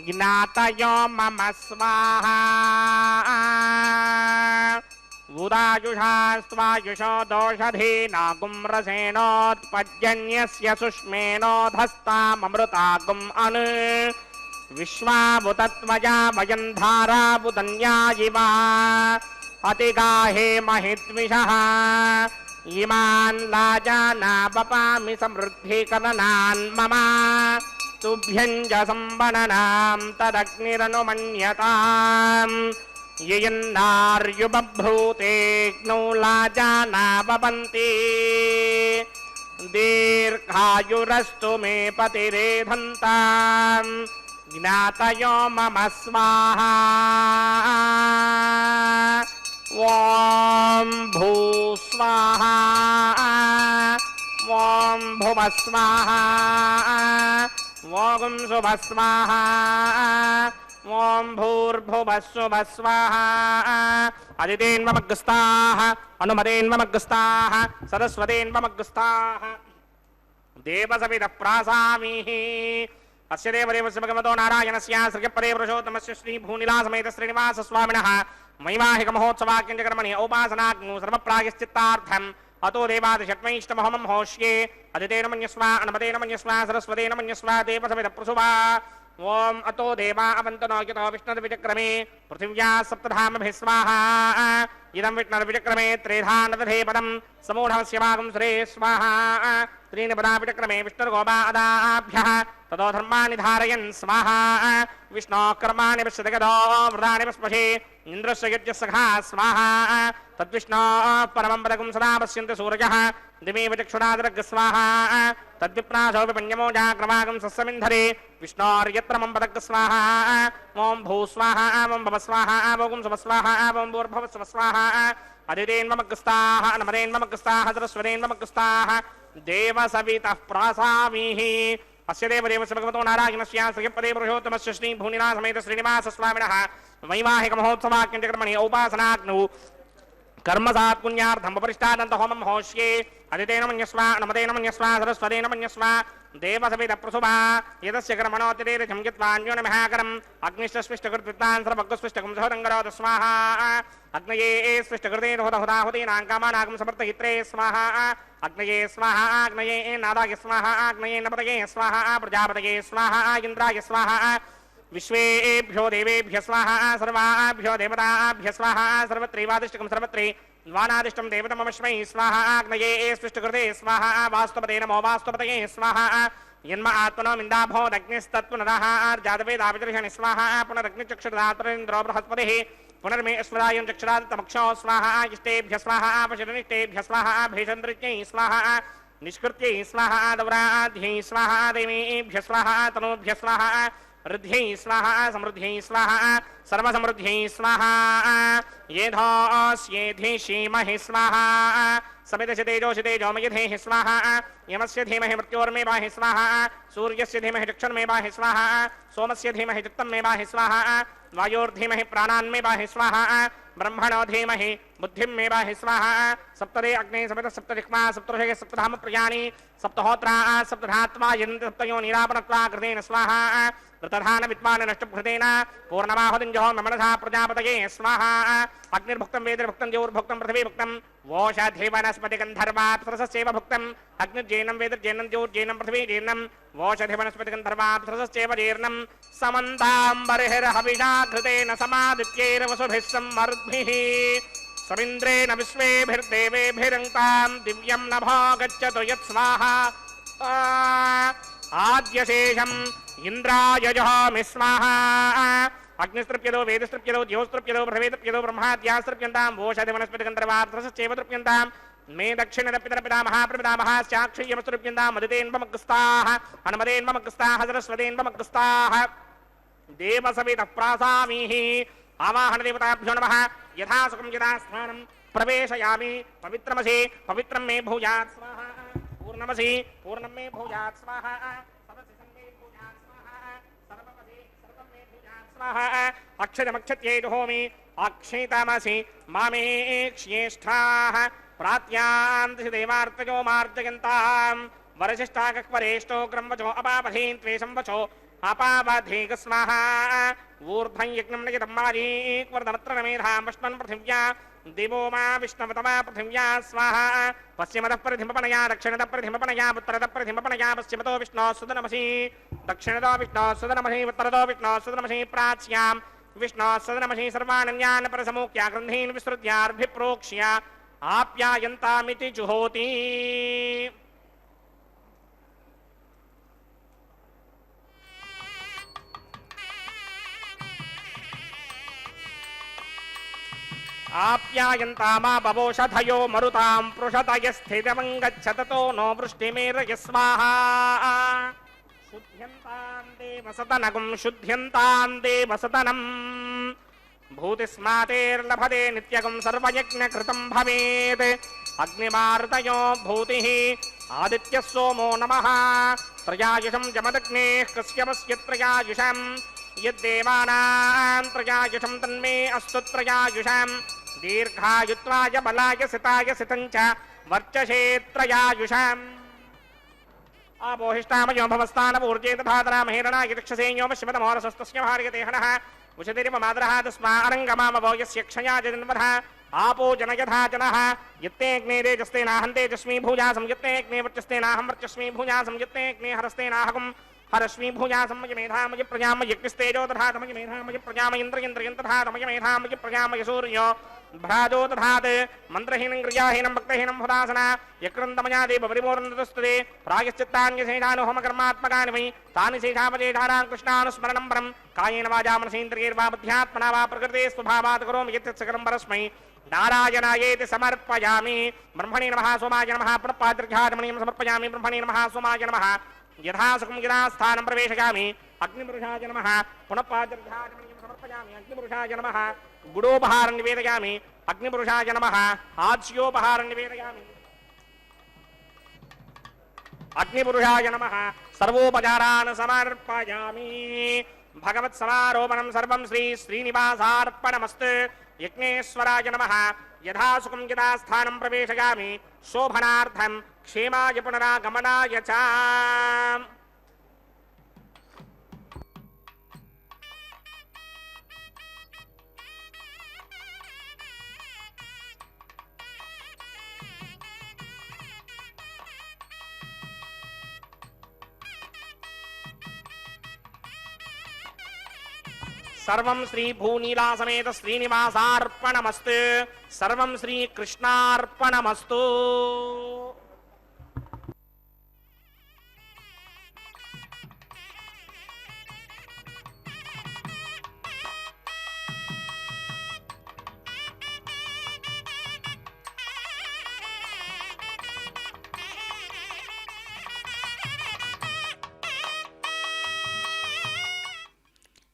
ज्ञातयो मम स्वाहा उदायुषास्त्वायुषो दोषधीनागुं रसेनोत्पद्यन्यस्य सुष्मेनोधस्ताममृतागुम् अनु विश्वावुतत्वजा वयं धारावुतन्या इवा अतिगाहे महिद्विषः इमान् लाजाना वपामि समृद्धिकरणान् मम तुभ्यं च संवननां तदग्निरनुमन्यताम् ययन्नार्युपभ्रूतेऽग्नौ लाजाना वपन्ति दीर्घायुरस्तु मे पतिरेधन्ताम् ज्ञातयो मम स्वाहा ॐ भू स्वाहा ॐ भुव स्वाहा ॐ शुभ स्वाहा ॐ भूर्भुवः स्वः स्वाहा अदितेन्ममग्स्ताः हनुमतेन्ममग्स्ताः सरस्वतेन्ममग्स्ताः देवसवितः प्रासामीः अस्य देवदेवस्य भगवतो नारायणस्य श्रीपदे पुरुषोत्तमस्य श्रीभूनिलासमेत श्रीनिवासस्वामिनः वैवाहिकमहोत्सवाख्यक्रमणे औपासनाग्नौ सर्वप्रायश्चित्तार्थम् अतो देवादिषट्मैष्टमहोमं होष्ये अदितेन मन्यस्व हनुमतेन मन्यस्व सरस्वतेन मन्यस्व देवसवितः प्रसुभा ओम अतो देवा अवंतनो यतो विष्णुर्विचक्रमे पृथिव्या सप्तधामभिः स्वाहा इदं विष्णुर्विचक्रमे त्रेधानदधे पदं समूढस्य भागं श्रे स्वाहा त्रीणि पदा विचक्रमे विष्णुर्गोपादाभ्यः ततो धर्माणि धारयन् स्वाहा विष्णोः कर्माणि पश्यतगतो वृदानि पस्महे इन्द्रस्य यज्ञसखा स्वाहा तद्विष्णोः परमं पदकं सदा पश्यन्ति सूरजः दिवे विचक्षुरादरग् स्वाहा तद्विप्रासो विपण्यमो जाग्रवागं सस्यमिन्धरे विष्णोर्यत्र मम पदग् स्वाहा ॐ भू स्वाहा ॐ भव स्वाहा ॐ सुभ स्वाहा ॐ भूर्भुवः स्वः स्वाहा अदितेन्ममग्स्ताः हनुमतेन्ममग्स्ताः सरस्वतेन्ममग्स्ताः देवसवितः प्रासामीः अस्य देवदेवस्य भगवतो नारायणस्य श्रीपदे पुरुषोत्तमस्य श्रीभूनिलासमेत श्रीनिवासस्वामिनः वैवाहिकमहोत्सवाख्यक्रमणे औपासनाग्नौ कर्मसात् पुण्यार्थं परिष्टादन्त होमं होष्ये अदितेन मन्यस्व हनुमतेन मन्यस्व सरस्वतेन मन्यस्व देवसवितः प्रसुभा यदस्य कर्मणोऽतिरेकं यत्वान्योनमहाकरम् अग्निष्टस्विष्टकृत्वित्तान् सर्वज्ञस्विष्टकं सहोदङ्गरोध स्वाहा अग्नये स्विष्टकृते हुदाहुतीनां कामानागं समर्थहित्रे स्वाहा अग्नये स्वाहा अग्नये नादाय स्वाहा अग्नये नपतये स्वाहा प्रजापतये स्वाहा इन्द्राय स्वाहा विश्वेभ्यो देवेभ्य स्वाहा सर्वाभ्यो देवताभ्य स्वाहा सर्वत्रैवादिष्टकं सर्वत्रै द्वानादिष्टं देवतमश्मै स्वाहा अग्नये स्पृष्टकृते स्वाहा वास्तुपते नमो वास्तुपतये स्वाहा यन्म आत्मनो मिन्दाभोदग्निस्तत्पुनरः जातवेदाविदर्शनि स्वाहा पुनरग्निचक्षुरात्रेन्द्रो बृहस्पतिः पुनर्मे अस्मदायं चक्षुरादत्तमक्षो स्वाहा इष्टेभ्य स्वाहा पशुनिष्टेभ्य स्वाहा भीषन्द्रिज्ञै स्वाहा निष्कृत्यै स्वाहा दौराध्यै स्वाहा देवीभ्य स्वाहा तनूभ्य स्वाहा ऋद्ध्यै स्वाहा समृद्ध्यै स्वाहा सर्वसमृद्ध्यै स्वाहा येधोऽस्येधीषीमहि स्वाहा समितशतेजोषितेजोमयधेहि स्वाहा यमस्य धीमहि मृत्योर्मेवाहि स्वाहा सूर्यस्य धीमहि चक्षुर्मेवाहि स्वाहा सोमस्य धीमहि चित्तमेवाहि स्वाहा वायोर्धीमहि प्राणान्मेवाहि स्वाहा ब्रह्मणो धीमहि बुद्धिमेवाहि स्वाहा सप्तदे अग्ने सप्त सप्तदिक्मा सप्तऋषयः सप्तधाम प्रियाणि सप्तहोत्रा सप्तधात्मा यन्ति सप्तयो निरापनत्वा कृतेन स्वाहा ऋतधान विद्वान् नष्टभृतेन पूर्णमाहुतिञ्जो मनसा प्रजापतये स्वाहा अग्निर्भुक्तं वेदिर्भुक्तं द्यौर्भुक्तं पृथिवीभुक्तं वोषधिवनस्पतिगन्धर्वाप्सरसस्यैव भुक्तम् अग्निर्जैनं वेदिर्जैनं द्यौर्जैनं पृथिवीजैनं वोषधिवनस्पतिगन्धर्वाप्सरसस्यैव जीर्णं समन्ताम्बर्हिर्हविषा घृतेन समादित्यैर्वसुभिः सम्मरुद्भिः समिन्द्रेण विश्वेभिर्देवेभिरङ्क्तां दिव्यं नभो गच्छतु यत्स्वाहा आद्यशेषम् इंद्राय जहामि स्वाहा अग्निस्तृप्यतो वेदस्तृप्यतो द्योस्तृप्यतो पृथिवीतृप्यतो ब्रह्माद्यास्तृप्यन्तां वोषधिवनस्पतिगन्धर्वाप्सरसस्यैव तृप्यन्तां मे दक्षिणदपितरपिता महाप्रपितामहाश्चाक्षय्यमस्तृप्यन्तां मदितेन्वमग्रस्ताः हनुमतेन्वमग्रस्ताः सरस्वतेन्वमग्रस्ताः देवसवितः प्रासामीः आवाहनदेवताभ्यो नमः यथा सुखं यथा स्थानं प्रवेशयामि पवित्रमसि पवित्रं मे भूयात् स्वाहा पूर्णमसि पूर्णं मे भूयात् स्वाहा अक्षतमक्षत्यै जुहोमि अक्षितमसि मामे क्ष्येष्ठाः प्रात्यान्ति देवार्तजो मार्जयन्तां वरशिष्टाकक्वरेष्टो क्रमवचो अपावधीन् त्वेषं वचो अपावधीक स्वाहा ऊर्ध्वं यज्ञं नयतं मारीक्वर्धमत्र नमेधां वष्मन् पृथिव्या देवो मा विष्णवतमा पृथिव्या स्वाहा पश्चिमतः परिधिमपणया दक्षिणतः परिधिमपणया उत्तरतः परिधिमपणया पश्चिमतो विष्णोः सुदनमसि दक्षिणतो विष्णोः सुदनमसि उत्तरतो विष्णोः सुदनमसि प्राच्यां विष्णोः सुदनमसि सर्वानन्यान् परसमुख्या ग्रन्थीन् विसृज्यार्भिप्रोक्ष्य आप्यायन्तामिति जुहोति आप्यायन्तामा बवोषधयो मरुतां पृषतयस्थितमङ्गच्छततो नो वृष्टिमेरय स्वाहा शुद्ध्यन्तां देवसदनगुं शुद्ध्यन्तां देवसदनम् भूतिस्मातेर्लभते नित्यगुं सर्वयज्ञकृतं भवेत् अग्निमार्तयो भूतिः आदित्यः सोमो नमः त्रयायुषं जमदग्नेः कश्यपस्य त्रयायुषम् यद्देवानां त्रयायुषं तन्मे अस्तु त्रयायुषम् दीर्घायुत्वाय बलाय सिताय सितं च वर्चसे त्रयायुषम् आपोहिष्टामयो भवस्तानपूर्जे तथातरामहेरणाय चक्षसेयो वश्यमतमोरसस्तस्य भार्यते हनः उषतिरिममादरः तस्मा अरङ्गमामवो यस्य क्षया जन्मधः आपो जनयथा जनः यत्तेऽग्ने तेजस्तेनाहं तेजस्मी भूजासं यत्तेऽग्ने वर्चस्तेनाहं वर्चस्मी भूजासं यत्तेऽग्ने हरस्तेनाहं हरस्मी भूजासमय मेधामय प्रजामय यज्ञस्तेजो तथा तमय मेधामय प्रजामयन्द्रयन्द्रयन् तथा तमय मेधामय प्रजामय सूर्यो भ्राजो तथात् मन्त्रहीनं क्रियाहीनं भक्तहीनं हुदासना यक्रन्दमया देव परिपूर्णतस्तुते प्रायश्चित्तान्यशेषानुहोमकर्मात्मकानि वै तानि शेषापचेषाणां कृष्णानुस्मरणं परं कायेन वाचा मनसेन्द्रियैर्वा बुद्ध्यात्मना वा प्रकृते स्वभावात् करोमि यत्सकलं परस्मै नारायणायेति समर्पयामि ब्रह्मणे नमः सोमाय नमः पुनःपाद्र्घ्याजमणीं समर्पयामि ब्रह्मणे नमः सोमाय नमः यथा सुखं यथा स्थानं प्रवेशयामि अग्निपुरुषाय नमः पुनःपाद्र्घ्याजमणीं समर्पयामि अग्निपुरुषाय नमः गुडोपहारं निवेदयामि अग्निपुरुषाय नमः आज्योपहारं निवेदयामि अग्निपुरुषाय नमः सर्वोपचारान् समर्पयामि भगवत्समारोपणं सर्वं श्री श्रीनिवासार्पणमस्तु यज्ञेश्वराय नमः यथा सुखं यथा स्थानं प्रवेशयामि शोभनार्थं क्षेमाय पुनरागमनाय च सर्वं श्री भूनीला समेत श्रीनिवासार्पणमस्तु सर्वं श्री कृष्णार्पणमस्तु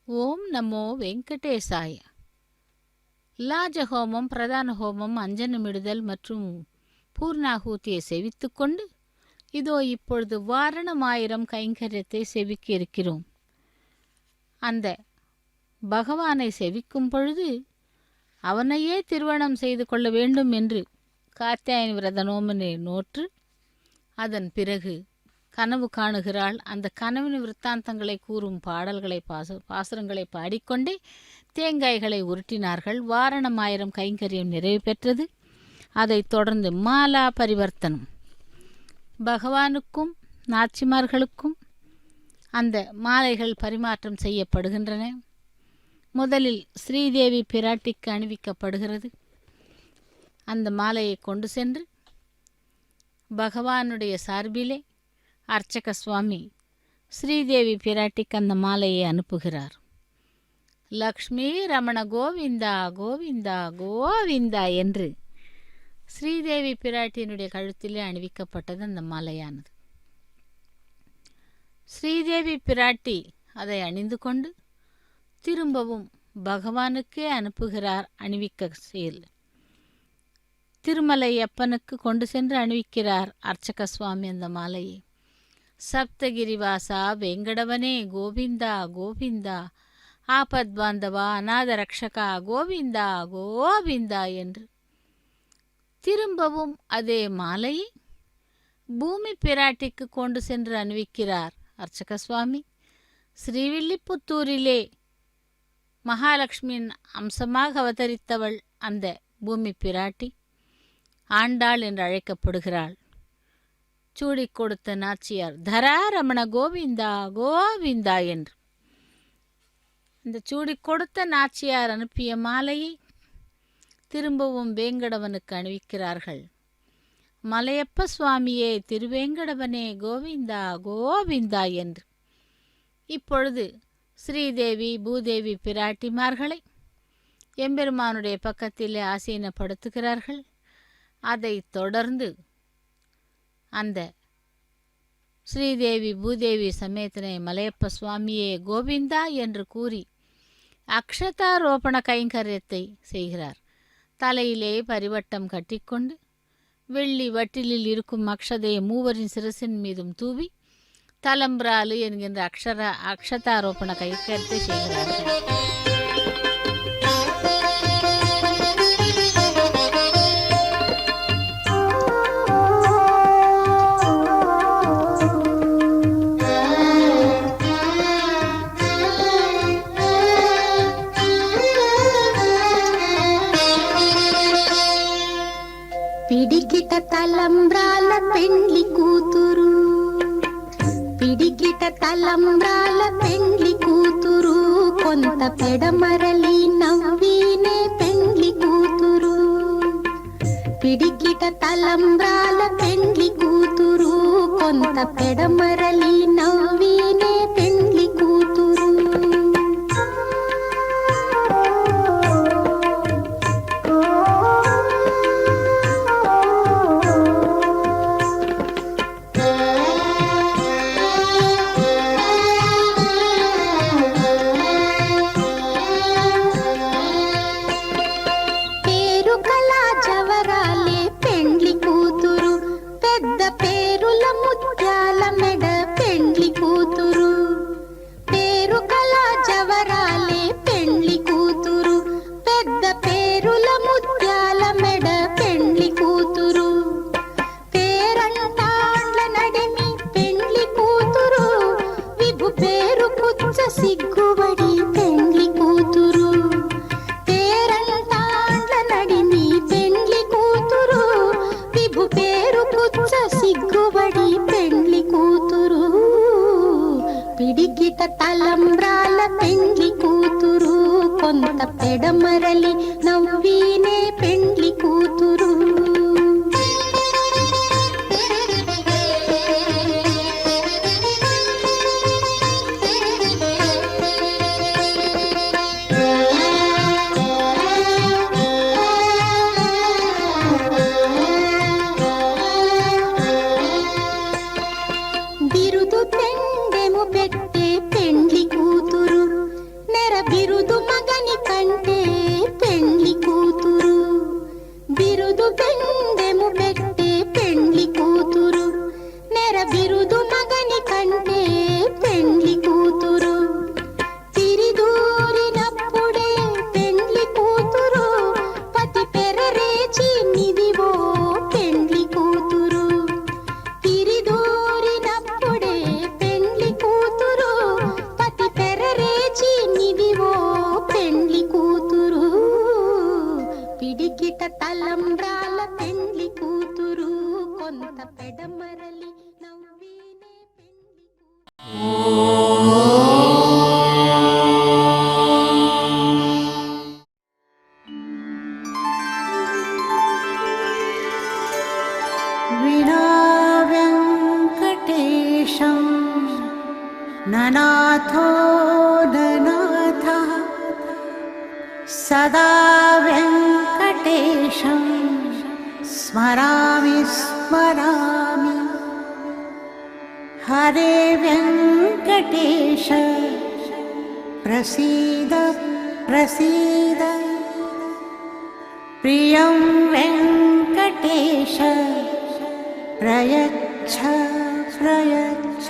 ఓం నమో వెంకటేశాయ. லாஜஹோமம், பிரதான ஹோமம், அஞ்சனமிடுதல் மற்றும் பூர்ணாகூத்தியை செவித்துக்கொண்டு இதோ இப்பொழுது வாரணமாயிரம் கைங்கரியத்தை செவிக்க இருக்கிறோம். அந்த பகவானை செவிக்கும் பொழுது அவனையே திருமணம் செய்து கொள்ள வேண்டும் என்று காத்தியாயனி விரத நோமனை நோற்று அதன் பிறகு கனவு காணுகிறாள். அந்த கனவின் விற்த்தாந்தங்களை கூறும் பாடல்களை பாசுரங்களை பாடிக்கொண்டே தேங்காய்களை உருட்டினார்கள். வாரணமாயிரம் கைங்கரியம் நிறைவு பெற்றது. அதைத் தொடர்ந்து மாலா பரிவர்த்தனம், பகவானுக்கும் நாச்சிமார்களுக்கும் அந்த மாலைகள் பரிமாற்றம் செய்யப்படுகின்றன. முதலில் ஸ்ரீதேவி பிராட்டிக்கு அணிவிக்கப்படுகிறது. அந்த மாலையை கொண்டு சென்று பகவானுடைய சார்பிலே அர்ச்சக சுவாமி ஸ்ரீதேவி பிராட்டிக்கு அந்த மாலையை அனுப்புகிறார். லக்ஷ்மி ரமண கோவிந்தா கோவிந்தா கோவிந்தா என்று ஸ்ரீதேவி பிராட்டியினுடைய கழுத்திலே அணிவிக்கப்பட்டது அந்த மாலையானது. ஸ்ரீதேவி பிராட்டி அதை அணிந்து கொண்டு திரும்பவும் பகவானுக்கே அனுப்புகிறார். அணிவிக்க செயல் திருமலை அப்பனுக்கு கொண்டு சென்று அணிவிக்கிறார் அர்ச்சக சுவாமி அந்த மாலையை. சப்தகிரிவாசா வெங்கடவனே கோவிந்தா கோவிந்தா, ஆபத் பாந்தவா அநாத ரக்ஷகா கோவிந்தா கோவிந்தா என்று திரும்பவும் அதே மாலையை பூமி பிராட்டிக்கு கொண்டு சென்று அணிவிக்கிறார் அர்ச்சக சுவாமி. ஸ்ரீவில்லிபுத்தூரிலே மகாலட்சுமியின் அம்சமாக அவதரித்தவள் அந்த பூமி பிராட்டி ஆண்டாள் என்று அழைக்கப்படுகிறாள். சூடி கொடுத்த நாச்சியார் தராரமண கோவிந்தா கோவிந்தா என்று இந்த சூடி கொடுத்த நாச்சியார் அனுப்பிய மாலையை திரும்பவும் வேங்கடவனுக்கு அணிவிக்கிறார்கள். மலையப்ப சுவாமியே திருவேங்கடவனே கோவிந்தா கோவிந்தா என்று. இப்பொழுது ஸ்ரீதேவி பூதேவி பிராட்டிமார்களை எம்பெருமானுடைய பக்கத்திலே ஆசீனப்படுத்துகிறார்கள். அதைத் தொடர்ந்து அந்த ஸ்ரீதேவி பூதேவி சமேதனை மலையப்ப சுவாமியே கோவிந்தா என்று கூறி அக்ஷதாரோபண கைங்கரியத்தை செய்கிறார். தலையிலே பரிவட்டம் கட்டிக்கொண்டு வெள்ளி வட்டிலில் இருக்கும் அக்ஷதையை மூவரின் சிரசின் மீதும் தூவி தலம்பிராலு என்கின்ற அக்ஷதாரோபண கைங்கரியத்தை செய்கிறார்கள். పిడికిట తలంబ్రాల పెండ్లి కూతురు, పిడికిట తలంబ్రాల పెండ్లి కూతురు, కొంత పెడమరలి నవ్వీనే పెండ్లి కూతురు. పిడికిట తలంబ్రాల పెండ్లి కూతురు, కొంత పెడమరలి నవ్వీనే పెండ్లి కూతురు. సిగ్గుబడి పెండ్లి కూతురు, పేరంటాండ్ల నడిమి పెండ్లి కూతురు, విభు పేరు పుచ్చ సిగ్గుబడి పెండ్లి కూతురు. పిడికిట తలంబ్రాల పెండ్లి కూతురు, కొంత పెడమరలి నవ్వీనే పెండ్లి కూతురు. బిరుదు పెండెము పెట్టే పెండ్లి కూతురు, బిరుదు పెండెము పెట్టే పెండ్లి కూతురు నెర బిరుదు మగని కంటే పెండ్లి కూతురు తిరిదూరినప్పుడే పెండ్లి కూతురు పతి పెరరేచి నిదివో పెండ్లి కూతురు తిరిదూరినప్పుడే పెండ్లి కూతురు పతి పెరరేచి నిదివో పెండ్లి కూతురు పిడికిట తలంబ్రాల పెండ్లి కూతురు కొంత పెడమరలి నవ్వినే పెండ్లి विना वेङ्कटेशं ननाथो ननाथः सदा वेङ्कटेशं स्मरामि स्मरामि हरे वेङ्कटेश प्रसीद प्रसीद प्रियं वेङ्कटेश प्रयच्छ प्रयच्छ